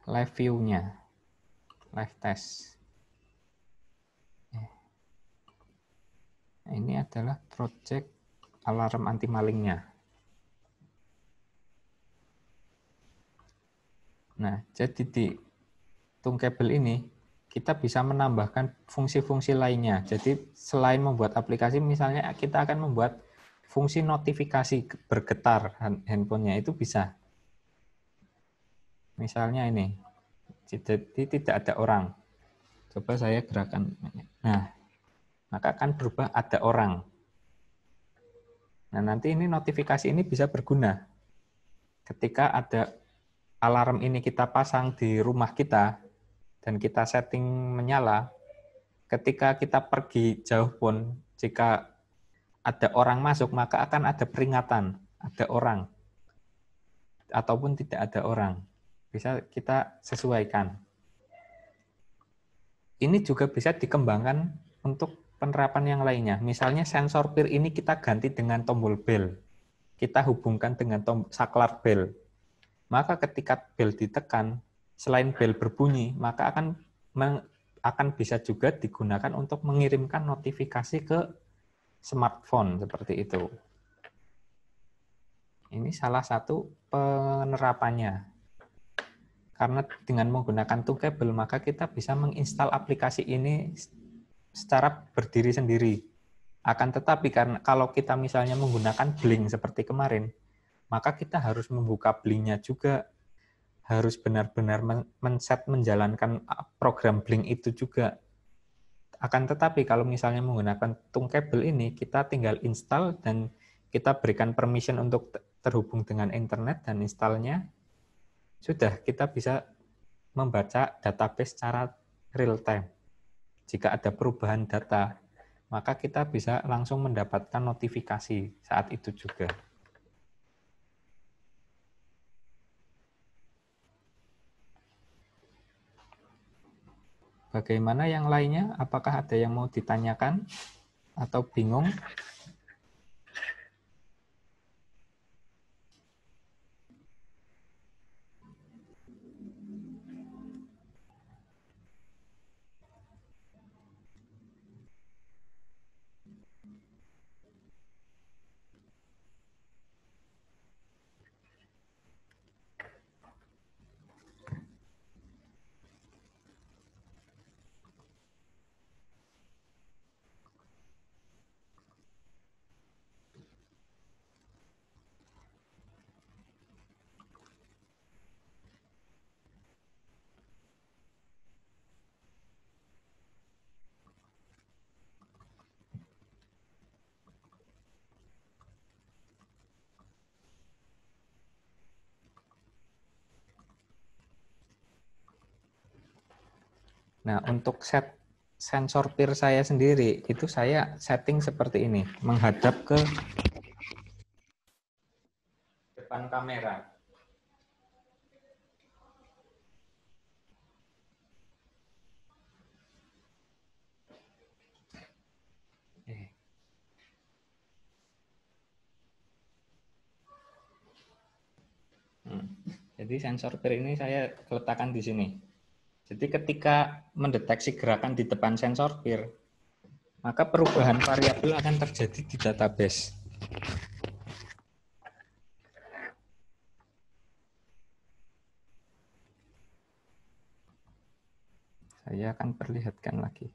live view-nya, live test. Nah, ini adalah project alarm anti malingnya. Nah, jadi di Tungkabel ini kita bisa menambahkan fungsi-fungsi lainnya. Jadi selain membuat aplikasi, misalnya kita akan membuat fungsi notifikasi bergetar handphonenya, itu bisa. Misalnya ini, jadi tidak ada orang. Coba saya gerakan. Nah, maka akan berubah ada orang. Nah, nanti ini notifikasi ini bisa berguna. Ketika ada alarm ini kita pasang di rumah kita, dan kita setting menyala, ketika kita pergi jauh pun, jika ada orang masuk, maka akan ada peringatan, ada orang, ataupun tidak ada orang. Bisa kita sesuaikan. Ini juga bisa dikembangkan untuk penerapan yang lainnya. Misalnya sensor peer ini kita ganti dengan tombol bell. Kita hubungkan dengan saklar bell. Maka ketika bell ditekan, selain bell berbunyi, maka akan bisa juga digunakan untuk mengirimkan notifikasi ke smartphone seperti itu. Ini salah satu penerapannya. Karena dengan menggunakan Tungkabel, maka kita bisa menginstal aplikasi ini secara berdiri sendiri. Akan tetapi karena kalau kita misalnya menggunakan Blink seperti kemarin, maka kita harus membuka Blink-nya juga, harus benar-benar men-set menjalankan program Blink itu juga. Akan tetapi kalau misalnya menggunakan Tungkabel ini, kita tinggal install dan kita berikan permission untuk terhubung dengan internet dan installnya, sudah kita bisa membaca database secara real time. Jika ada perubahan data, maka kita bisa langsung mendapatkan notifikasi saat itu juga. Bagaimana yang lainnya? Apakah ada yang mau ditanyakan atau bingung? Nah, untuk set sensor peer saya sendiri, itu saya setting seperti ini, menghadap ke depan kamera. Jadi sensor peer ini saya letakkan di sini. Jadi ketika mendeteksi gerakan di depan sensor peer, maka perubahan variabel akan terjadi di database. Saya akan perlihatkan lagi.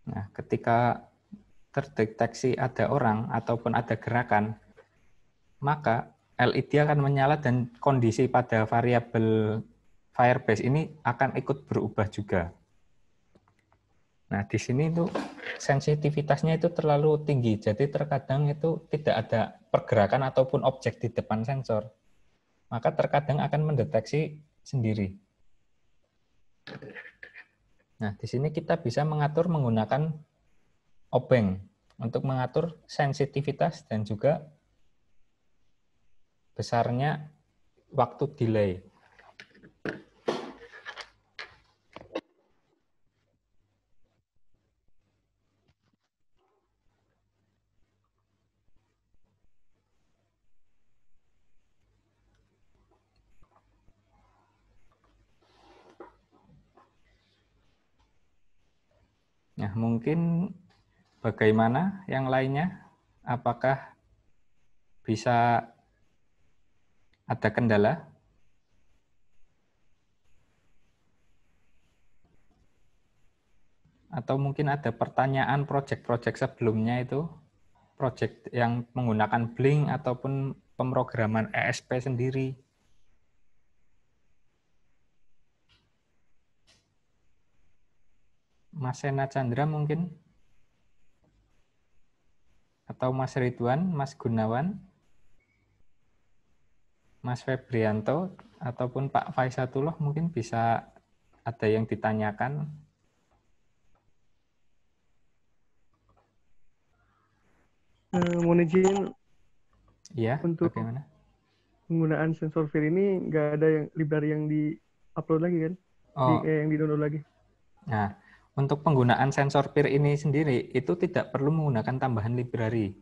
Nah, ketika terdeteksi ada orang ataupun ada gerakan, maka LED akan menyala dan kondisi pada variabel Firebase ini akan ikut berubah juga. Nah, di sini itu sensitivitasnya itu terlalu tinggi, jadi terkadang itu tidak ada pergerakan ataupun objek di depan sensor. Maka terkadang akan mendeteksi sendiri. Nah, di sini kita bisa mengatur menggunakan obeng untuk mengatur sensitivitas dan juga besarnya waktu delay. Nah, mungkin bagaimana yang lainnya? Apakah bisa ada kendala? Atau mungkin ada pertanyaan proyek-proyek sebelumnya itu, proyek yang menggunakan Blink ataupun pemrograman ESP sendiri. Mas Sena Chandra mungkin? Atau Mas Ridwan, Mas Gunawan, Mas Febrianto, ataupun Pak Faisatullah mungkin bisa ada yang ditanyakan. Mohon izin, Iya, untuk bagaimana? penggunaan sensor peer ini nggak ada yang library yang di-upload lagi kan? Oh, Yang di-download lagi. nah, untuk penggunaan sensor peer ini sendiri, itu tidak perlu menggunakan tambahan library,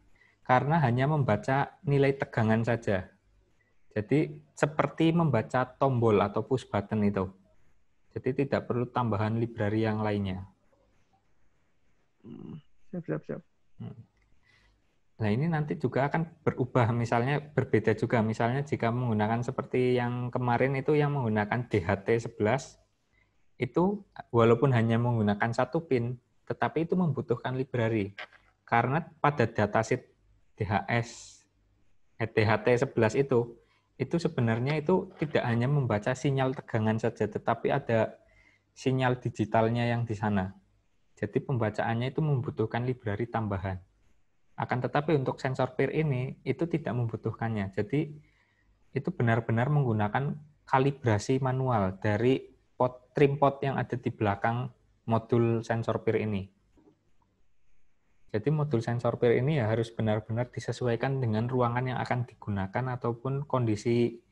karena hanya membaca nilai tegangan saja. Jadi, seperti membaca tombol atau push button itu. Jadi, tidak perlu tambahan library yang lainnya. Siap. Nah, ini nanti juga akan berubah, misalnya berbeda juga. Misalnya jika menggunakan seperti yang kemarin itu yang menggunakan DHT11, itu walaupun hanya menggunakan satu pin, tetapi itu membutuhkan library. Karena pada datasheet DHT11 itu sebenarnya itu tidak hanya membaca sinyal tegangan saja, tetapi ada sinyal digitalnya yang di sana. Jadi pembacaannya itu membutuhkan library tambahan. Akan tetapi untuk sensor peer ini itu tidak membutuhkannya. Jadi itu benar-benar menggunakan kalibrasi manual dari trim pot yang ada di belakang modul sensor peer ini. Jadi modul sensor peer ini ya harus benar-benar disesuaikan dengan ruangan yang akan digunakan ataupun kondisi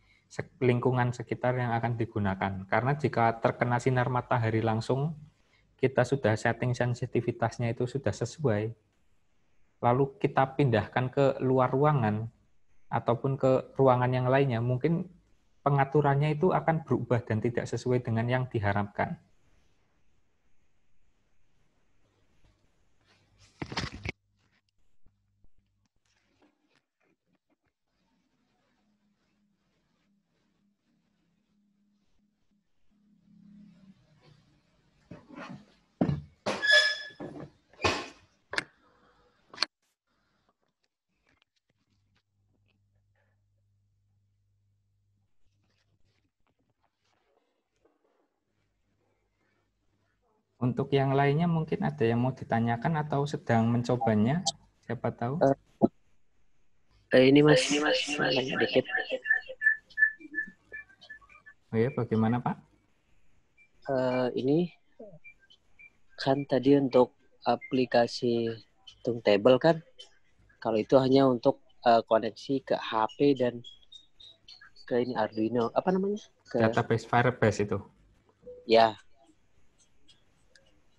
lingkungan sekitar yang akan digunakan. Karena jika terkena sinar matahari langsung, kita sudah setting sensitivitasnya itu sudah sesuai, lalu kita pindahkan ke luar ruangan ataupun ke ruangan yang lainnya, mungkin pengaturannya itu akan berubah dan tidak sesuai dengan yang diharapkan. Untuk yang lainnya mungkin ada yang mau ditanyakan atau sedang mencobanya. Siapa tahu? Ini Mas, nanya dikit. Oh ya, bagaimana Pak? Ini kan tadi untuk aplikasi Turntable kan, kalau itu hanya untuk koneksi ke HP dan ke ini Arduino, apa namanya? Database Firebase itu. Ya,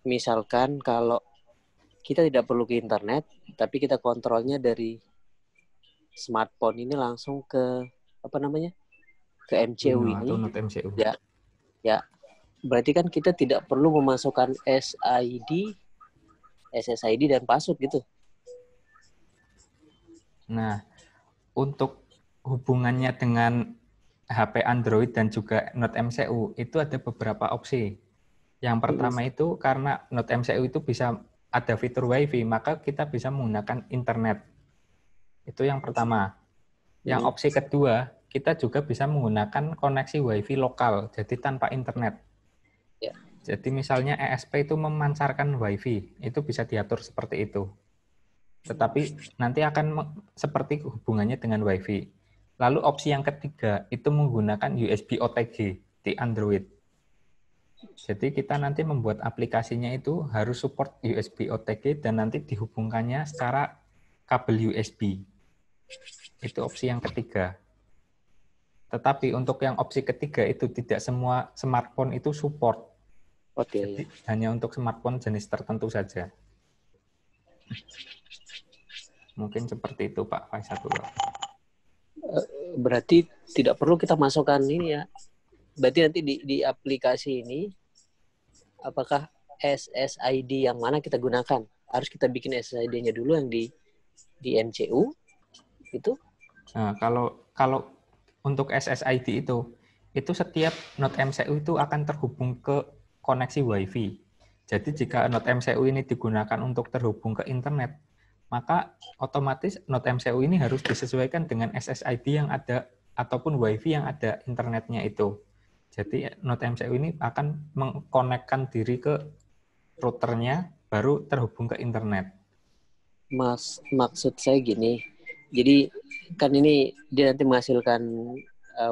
misalkan kalau kita tidak perlu ke internet, tapi kita kontrolnya dari smartphone ini langsung ke apa namanya? Ke MCU Arduino atau ini. Node MCU. Ya. Berarti kan kita tidak perlu memasukkan SSID dan password gitu. Nah, untuk hubungannya dengan HP Android dan juga Node MCU itu ada beberapa opsi. Yang pertama itu karena Node MCU itu bisa ada fitur WiFi, maka kita bisa menggunakan internet. Itu yang pertama. Yang opsi kedua, kita juga bisa menggunakan koneksi WiFi lokal, jadi tanpa internet. Ya. Jadi misalnya ESP itu memancarkan WiFi, itu bisa diatur seperti itu. Tetapi nanti akan seperti hubungannya dengan WiFi. Lalu opsi yang ketiga itu menggunakan USB OTG di Android. Jadi kita nanti membuat aplikasinya itu harus support USB OTG dan nanti dihubungkannya secara kabel USB. Itu opsi yang ketiga. Tetapi untuk yang opsi ketiga itu tidak semua smartphone itu support. Oke. Jadi hanya untuk smartphone jenis tertentu saja. Mungkin seperti itu Pak Faisatullah. Berarti tidak perlu kita masukkan ini ya. Berarti nanti di aplikasi ini apakah SSID yang mana kita gunakan? Harus kita bikin SSID-nya dulu yang di MCU itu? Nah, kalau untuk SSID itu setiap Node MCU itu akan terhubung ke koneksi WiFi. Jadi jika Node MCU ini digunakan untuk terhubung ke internet, maka otomatis Node MCU ini harus disesuaikan dengan SSID yang ada ataupun WiFi yang ada internetnya itu. Jadi Node MCU ini akan mengkonekkan diri ke routernya, baru terhubung ke internet. Maksud saya gini, jadi kan ini dia nanti menghasilkan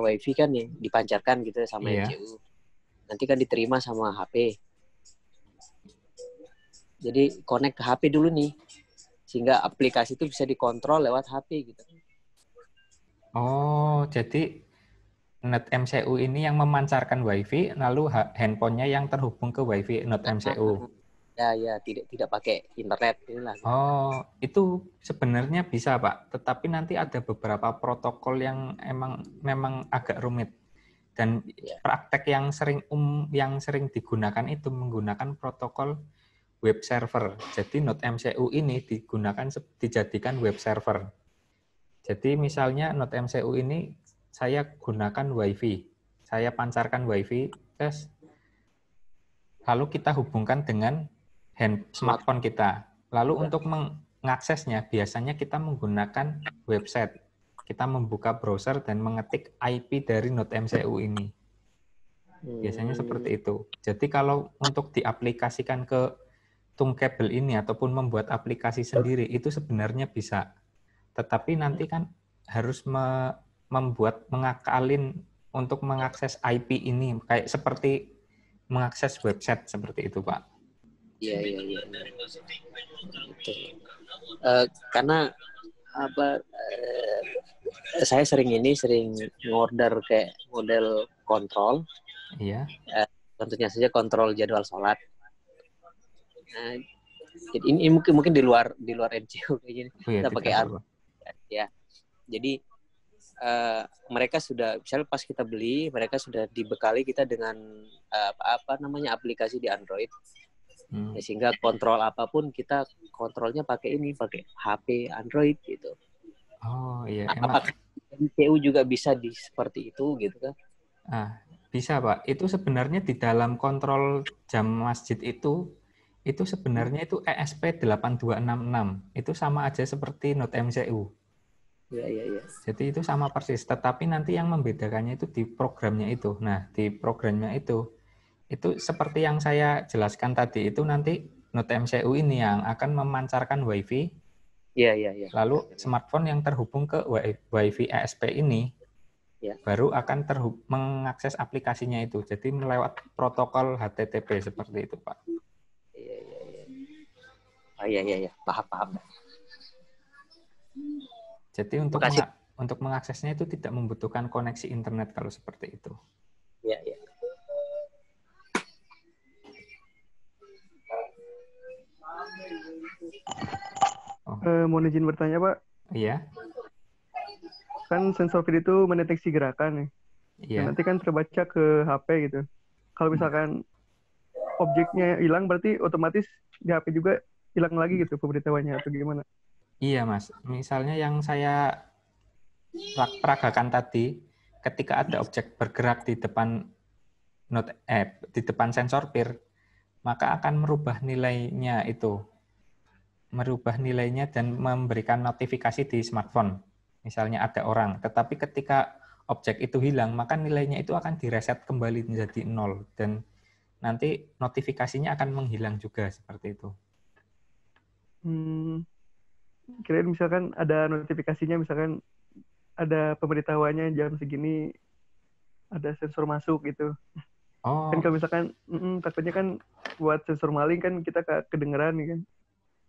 WiFi kan yang dipancarkan gitu sama MCU. Nanti kan diterima sama HP. Jadi connect ke HP dulu nih, sehingga aplikasi itu bisa dikontrol lewat HP gitu. Oh, jadi Node MCU ini yang memancarkan WiFi, lalu handphonenya yang terhubung ke WiFi Node MCU. Ya, tidak pakai internet inilah. Oh, itu sebenarnya bisa Pak, tetapi nanti ada beberapa protokol yang memang agak rumit. Dan praktek yang sering digunakan itu menggunakan protokol web server. Jadi Node MCU ini dijadikan web server. Jadi misalnya Node MCU ini saya gunakan WiFi, saya pancarkan WiFi, lalu kita hubungkan dengan smartphone kita. Lalu untuk mengaksesnya biasanya kita menggunakan website. Kita membuka browser dan mengetik IP dari Node MCU ini. Biasanya seperti itu. Jadi kalau untuk diaplikasikan ke Turntable ini ataupun membuat aplikasi sendiri itu sebenarnya bisa. Tetapi nanti kan harus mengakalin untuk mengakses IP ini kayak seperti mengakses website seperti itu, Pak. Iya. Karena saya sering ngorder kayak model kontrol. Iya. Tentunya saja kontrol jadwal sholat. Jadi ini mungkin di luar MCU kayak gini. Oh, ya, kita pakai ya. Jadi mereka sudah, misalnya pas kita beli, mereka sudah dibekali kita dengan aplikasi di Android. Sehingga kontrol apapun kita kontrolnya pakai HP Android gitu. Oh iya. Apakah MCU juga bisa seperti itu gitu kan? Bisa Pak. Itu sebenarnya di dalam kontrol jam masjid itu sebenarnya itu ESP8266. Itu sama aja seperti Node MCU. Iya. Jadi itu sama persis. Tetapi nanti yang membedakannya itu di programnya itu. Nah, di programnya itu seperti yang saya jelaskan tadi, itu nanti Node MCU ini yang akan memancarkan WiFi Iya, iya, iya. Lalu smartphone yang terhubung ke WiFi ESP ini baru akan mengakses aplikasinya itu. Jadi melewat protokol HTTP seperti itu, Pak. Iya, iya, iya. Oh, iya, iya, iya. Paham, paham. Jadi untuk mengaksesnya itu tidak membutuhkan koneksi internet kalau seperti itu. Iya, iya. Mau izin bertanya, Pak? Iya. Kan sensor feed itu mendeteksi gerakan nih. Iya. Nanti kan terbaca ke HP gitu. Kalau misalkan objeknya hilang, berarti otomatis di HP juga hilang lagi gitu pemberitahuannya atau gimana? Iya, Mas. Misalnya yang saya peragakan tadi, ketika ada objek bergerak di depan di depan sensor PIR, maka akan merubah nilainya dan memberikan notifikasi di smartphone. Misalnya ada orang, tetapi ketika objek itu hilang, maka nilainya itu akan direset kembali menjadi 0 dan nanti notifikasinya akan menghilang juga seperti itu. Kirain misalkan ada notifikasinya, misalkan ada pemberitahuannya jam segini ada sensor masuk gitu. Oh. Kan kalau misalkan takutnya kan buat sensor maling kan kita kedengeran nih kan.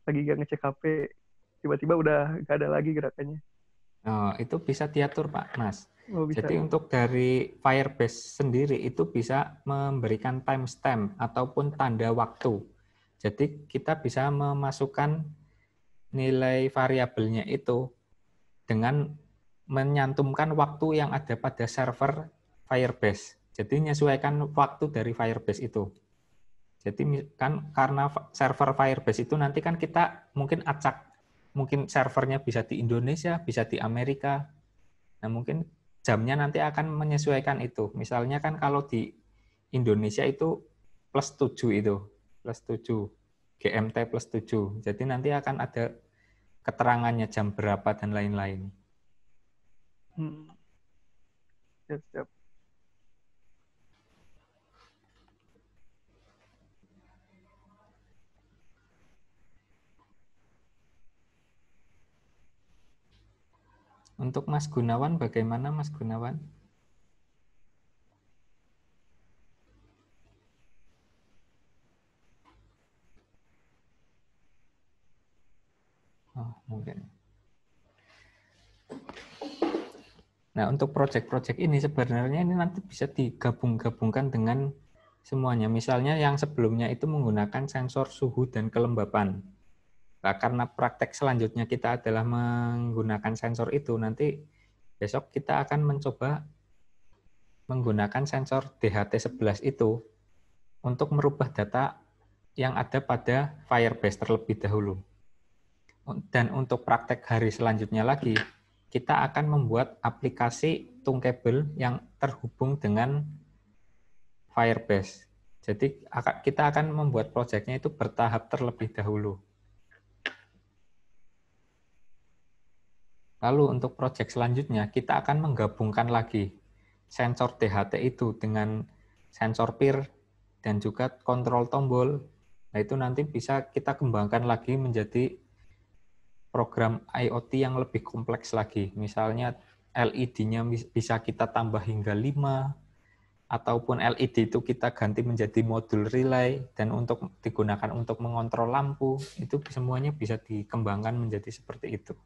Lagi gak ngecek HP, tiba-tiba udah gak ada lagi gerakannya. Oh, itu bisa diatur, Pak, Mas. Oh, bisa. Jadi untuk dari Firebase sendiri itu bisa memberikan timestamp ataupun tanda waktu. Jadi kita bisa memasukkan nilai variabelnya itu dengan menyantumkan waktu yang ada pada server Firebase. Jadi menyesuaikan waktu dari Firebase itu. Jadi kan karena server Firebase itu nanti kan kita mungkin acak. Mungkin servernya bisa di Indonesia, bisa di Amerika. Nah, mungkin jamnya nanti akan menyesuaikan itu. Misalnya kan kalau di Indonesia itu +7 itu. +7. GMT +7. Jadi nanti akan ada keterangannya jam berapa dan lain-lain. Siap. Untuk Mas Gunawan, bagaimana Mas Gunawan? Oh, mungkin. Nah, untuk proyek-proyek ini sebenarnya ini nanti bisa digabung-gabungkan dengan semuanya. Misalnya yang sebelumnya itu menggunakan sensor suhu dan kelembapan. Nah, karena praktek selanjutnya kita adalah menggunakan sensor itu, nanti besok kita akan mencoba menggunakan sensor DHT11 itu untuk merubah data yang ada pada Firebase terlebih dahulu. Dan untuk praktek hari selanjutnya lagi, kita akan membuat aplikasi Tunkable yang terhubung dengan Firebase. Jadi kita akan membuat proyeknya itu bertahap terlebih dahulu. Lalu untuk proyek selanjutnya, kita akan menggabungkan lagi sensor DHT itu dengan sensor PIR dan juga kontrol tombol. Nah, itu nanti bisa kita kembangkan lagi menjadi program IoT yang lebih kompleks lagi. Misalnya LED-nya bisa kita tambah hingga 5, ataupun LED itu kita ganti menjadi modul relay, dan untuk digunakan untuk mengontrol lampu, itu semuanya bisa dikembangkan menjadi seperti itu.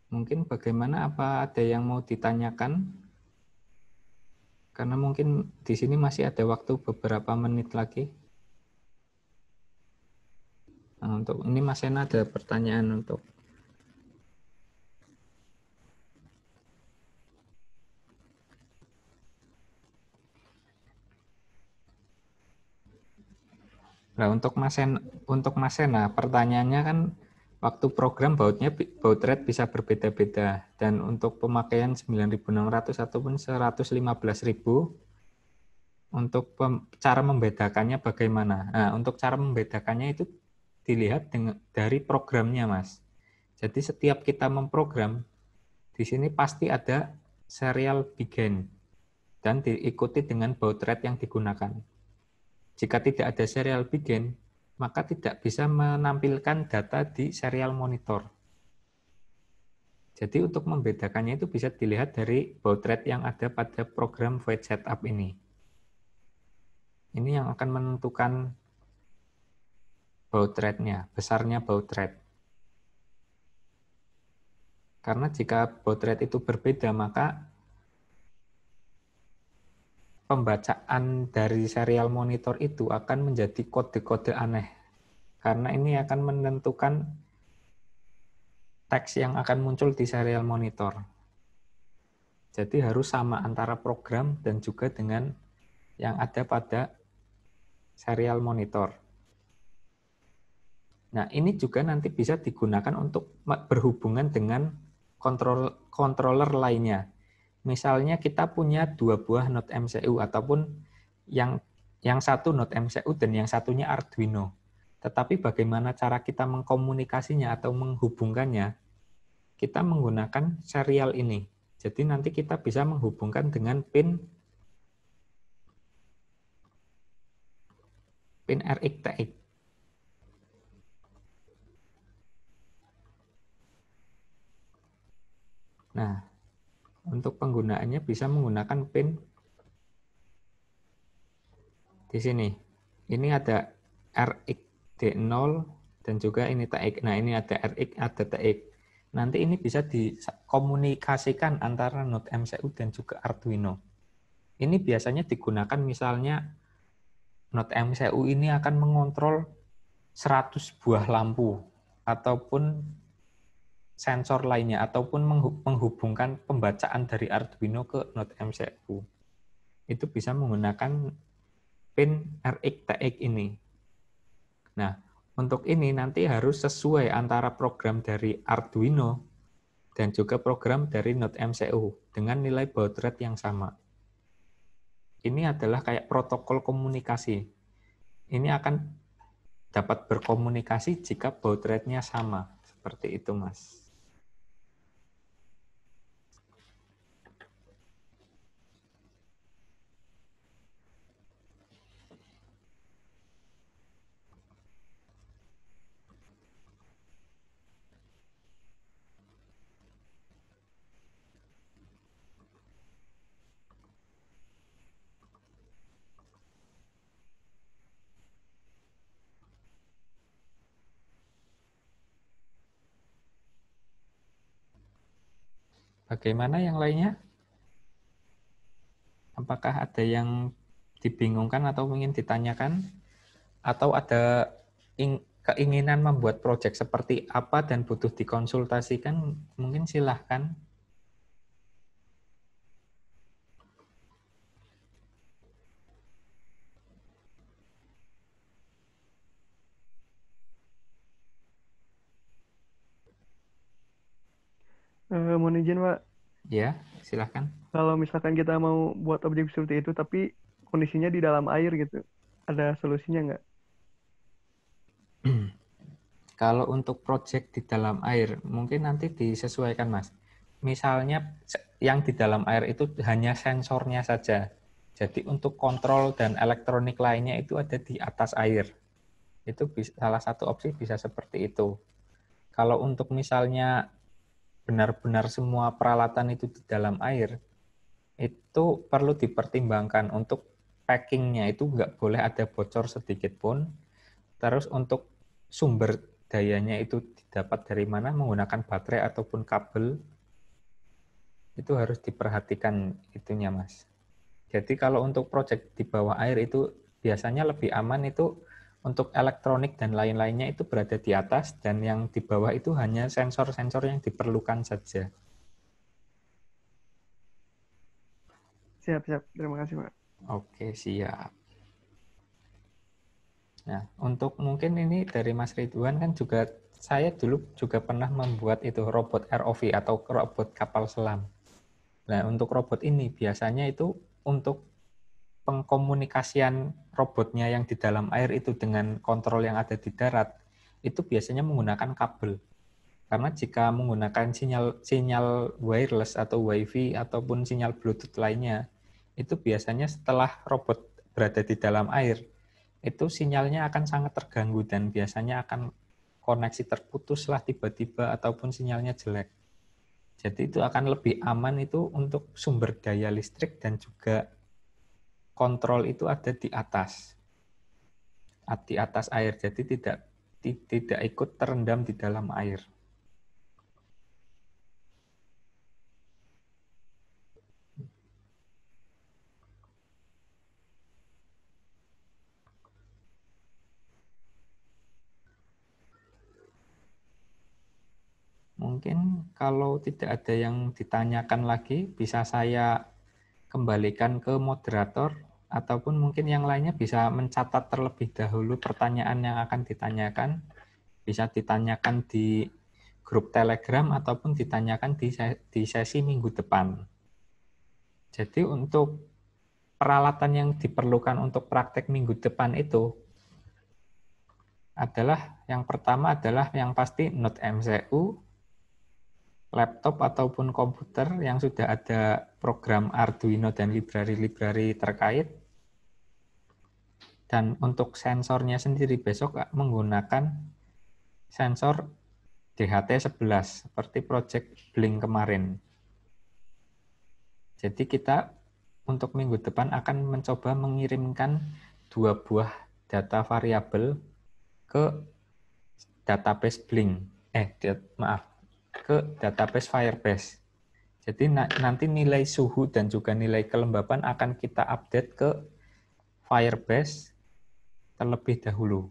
Mungkin bagaimana, apa ada yang mau ditanyakan Karena mungkin di sini masih ada waktu beberapa menit lagi. Nah, untuk ini Mas Sena ada pertanyaan untuk Nah, untuk Mas Sena, pertanyaannya kan waktu program baut rate bisa berbeda-beda, dan untuk pemakaian 9.600 ataupun 115.000, untuk cara membedakannya bagaimana? Nah, untuk cara membedakannya itu dilihat dari programnya, Mas. Jadi setiap kita memprogram, di sini pasti ada serial begin dan diikuti dengan baud rate yang digunakan. Jika tidak ada serial begin, maka tidak bisa menampilkan data di serial monitor. Jadi untuk membedakannya itu bisa dilihat dari baud rate yang ada pada program void setup ini. Ini yang akan menentukan baud rate-nya, besarnya baud rate. Karena jika baud rate itu berbeda, maka pembacaan dari serial monitor itu akan menjadi kode-kode aneh. Karena ini akan menentukan teks yang akan muncul di serial monitor. Jadi harus sama antara program dan juga dengan yang ada pada serial monitor. Nah, ini juga nanti bisa digunakan untuk berhubungan dengan controller lainnya. Misalnya kita punya 2 buah Node MCU ataupun yang satu Node MCU dan yang satunya Arduino. Tetapi bagaimana cara kita mengkomunikasinya atau menghubungkannya? Kita menggunakan serial ini. Jadi nanti kita bisa menghubungkan dengan pin RX-TX. Nah, untuk penggunaannya bisa menggunakan pin di sini. Ini ada RX-D0 dan juga ini TX. Nah, ini ada RX, ada TX. Nanti ini bisa dikomunikasikan antara Node MCU dan juga Arduino. Ini biasanya digunakan misalnya Node MCU ini akan mengontrol 100 buah lampu ataupun sensor lainnya ataupun menghubungkan pembacaan dari Arduino ke Node MCU. Itu bisa menggunakan pin RX-TX ini. Nah, untuk ini nanti harus sesuai antara program dari Arduino dan juga program dari Node MCU dengan nilai baud rate yang sama. Ini adalah kayak protokol komunikasi. Ini akan dapat berkomunikasi jika baud rate-nya sama. Seperti itu, Mas. Bagaimana yang lainnya? Apakah ada yang dibingungkan atau ingin ditanyakan? Atau ada keinginan membuat proyek seperti apa dan butuh dikonsultasikan? Mungkin silahkan. Mohon izin, Pak. Ya, silahkan. Kalau misalkan kita mau buat objek seperti itu, tapi kondisinya di dalam air gitu, ada solusinya nggak? Kalau untuk proyek di dalam air, mungkin nanti disesuaikan, Mas. Misalnya yang di dalam air itu hanya sensornya saja. Jadi untuk kontrol dan elektronik lainnya itu ada di atas air. Itu salah satu opsi bisa seperti itu. Kalau untuk misalnya benar-benar semua peralatan itu di dalam air, itu perlu dipertimbangkan untuk packingnya itu nggak boleh ada bocor sedikit pun. Terus untuk sumber dayanya itu didapat dari mana, menggunakan baterai ataupun kabel, itu harus diperhatikan itunya, Mas. Jadi kalau untuk proyek di bawah air itu biasanya lebih aman itu untuk elektronik dan lain-lainnya itu berada di atas, dan yang di bawah itu hanya sensor-sensor yang diperlukan saja. Siap. Terima kasih, Pak. Oke, siap. Nah, untuk mungkin ini dari Mas Ridwan kan juga, saya dulu juga pernah membuat itu robot ROV atau robot kapal selam. Nah, untuk robot ini biasanya itu untuk pengkomunikasian robotnya yang di dalam air itu dengan kontrol yang ada di darat, itu biasanya menggunakan kabel. Karena jika menggunakan sinyal wireless atau WiFi ataupun sinyal Bluetooth lainnya, itu biasanya setelah robot berada di dalam air, itu sinyalnya akan sangat terganggu dan biasanya akan koneksi terputus lah tiba-tiba ataupun sinyalnya jelek. Jadi itu akan lebih aman itu untuk sumber daya listrik dan juga kontrol itu ada di atas air, jadi tidak ikut terendam di dalam air. Mungkin kalau tidak ada yang ditanyakan lagi, bisa saya kembalikan ke moderator, ataupun mungkin yang lainnya bisa mencatat terlebih dahulu pertanyaan yang akan ditanyakan. Bisa ditanyakan di grup Telegram ataupun ditanyakan di sesi minggu depan. Jadi untuk peralatan yang diperlukan untuk praktek minggu depan itu adalah, yang pertama adalah yang pasti Node MCU, laptop ataupun komputer yang sudah ada program Arduino dan library-library terkait. Dan untuk sensornya sendiri besok menggunakan sensor DHT11 seperti Project Blink kemarin. Jadi kita untuk minggu depan akan mencoba mengirimkan 2 buah data variabel ke database Blink. Ke database Firebase. Jadi nanti nilai suhu dan juga nilai kelembapan akan kita update ke Firebase terlebih dahulu.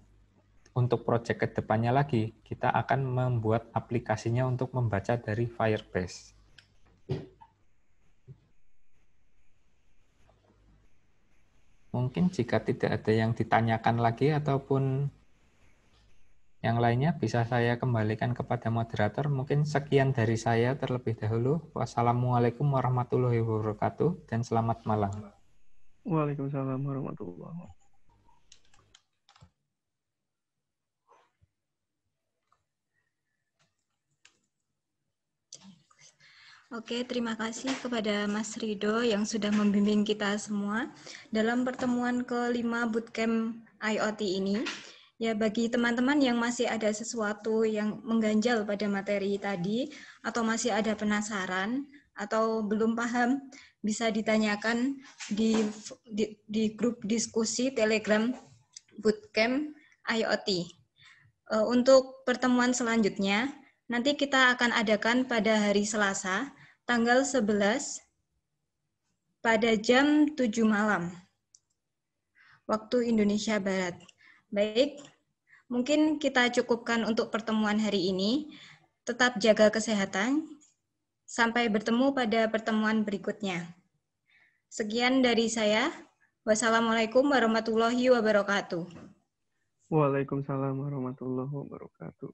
Untuk proyek kedepannya lagi, kita akan membuat aplikasinya untuk membaca dari Firebase. Mungkin jika tidak ada yang ditanyakan lagi ataupun yang lainnya, bisa saya kembalikan kepada moderator. Mungkin sekian dari saya terlebih dahulu. Wassalamualaikum warahmatullahi wabarakatuh dan selamat malam. Waalaikumsalam warahmatullahi wabarakatuh. Oke, terima kasih kepada Mas Rido yang sudah membimbing kita semua dalam pertemuan ke-5 Bootcamp IoT ini. Ya, bagi teman-teman yang masih ada sesuatu yang mengganjal pada materi tadi, atau masih ada penasaran, atau belum paham, bisa ditanyakan di grup diskusi Telegram Bootcamp IoT. Untuk pertemuan selanjutnya, nanti kita akan adakan pada hari Selasa, tanggal 11, pada jam 7 malam, waktu Indonesia Barat. Baik, mungkin kita cukupkan untuk pertemuan hari ini. Tetap jaga kesehatan. Sampai bertemu pada pertemuan berikutnya. Sekian dari saya. Wassalamualaikum warahmatullahi wabarakatuh. Waalaikumsalam warahmatullahi wabarakatuh.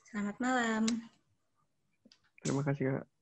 Selamat malam. Terima kasih, Kak.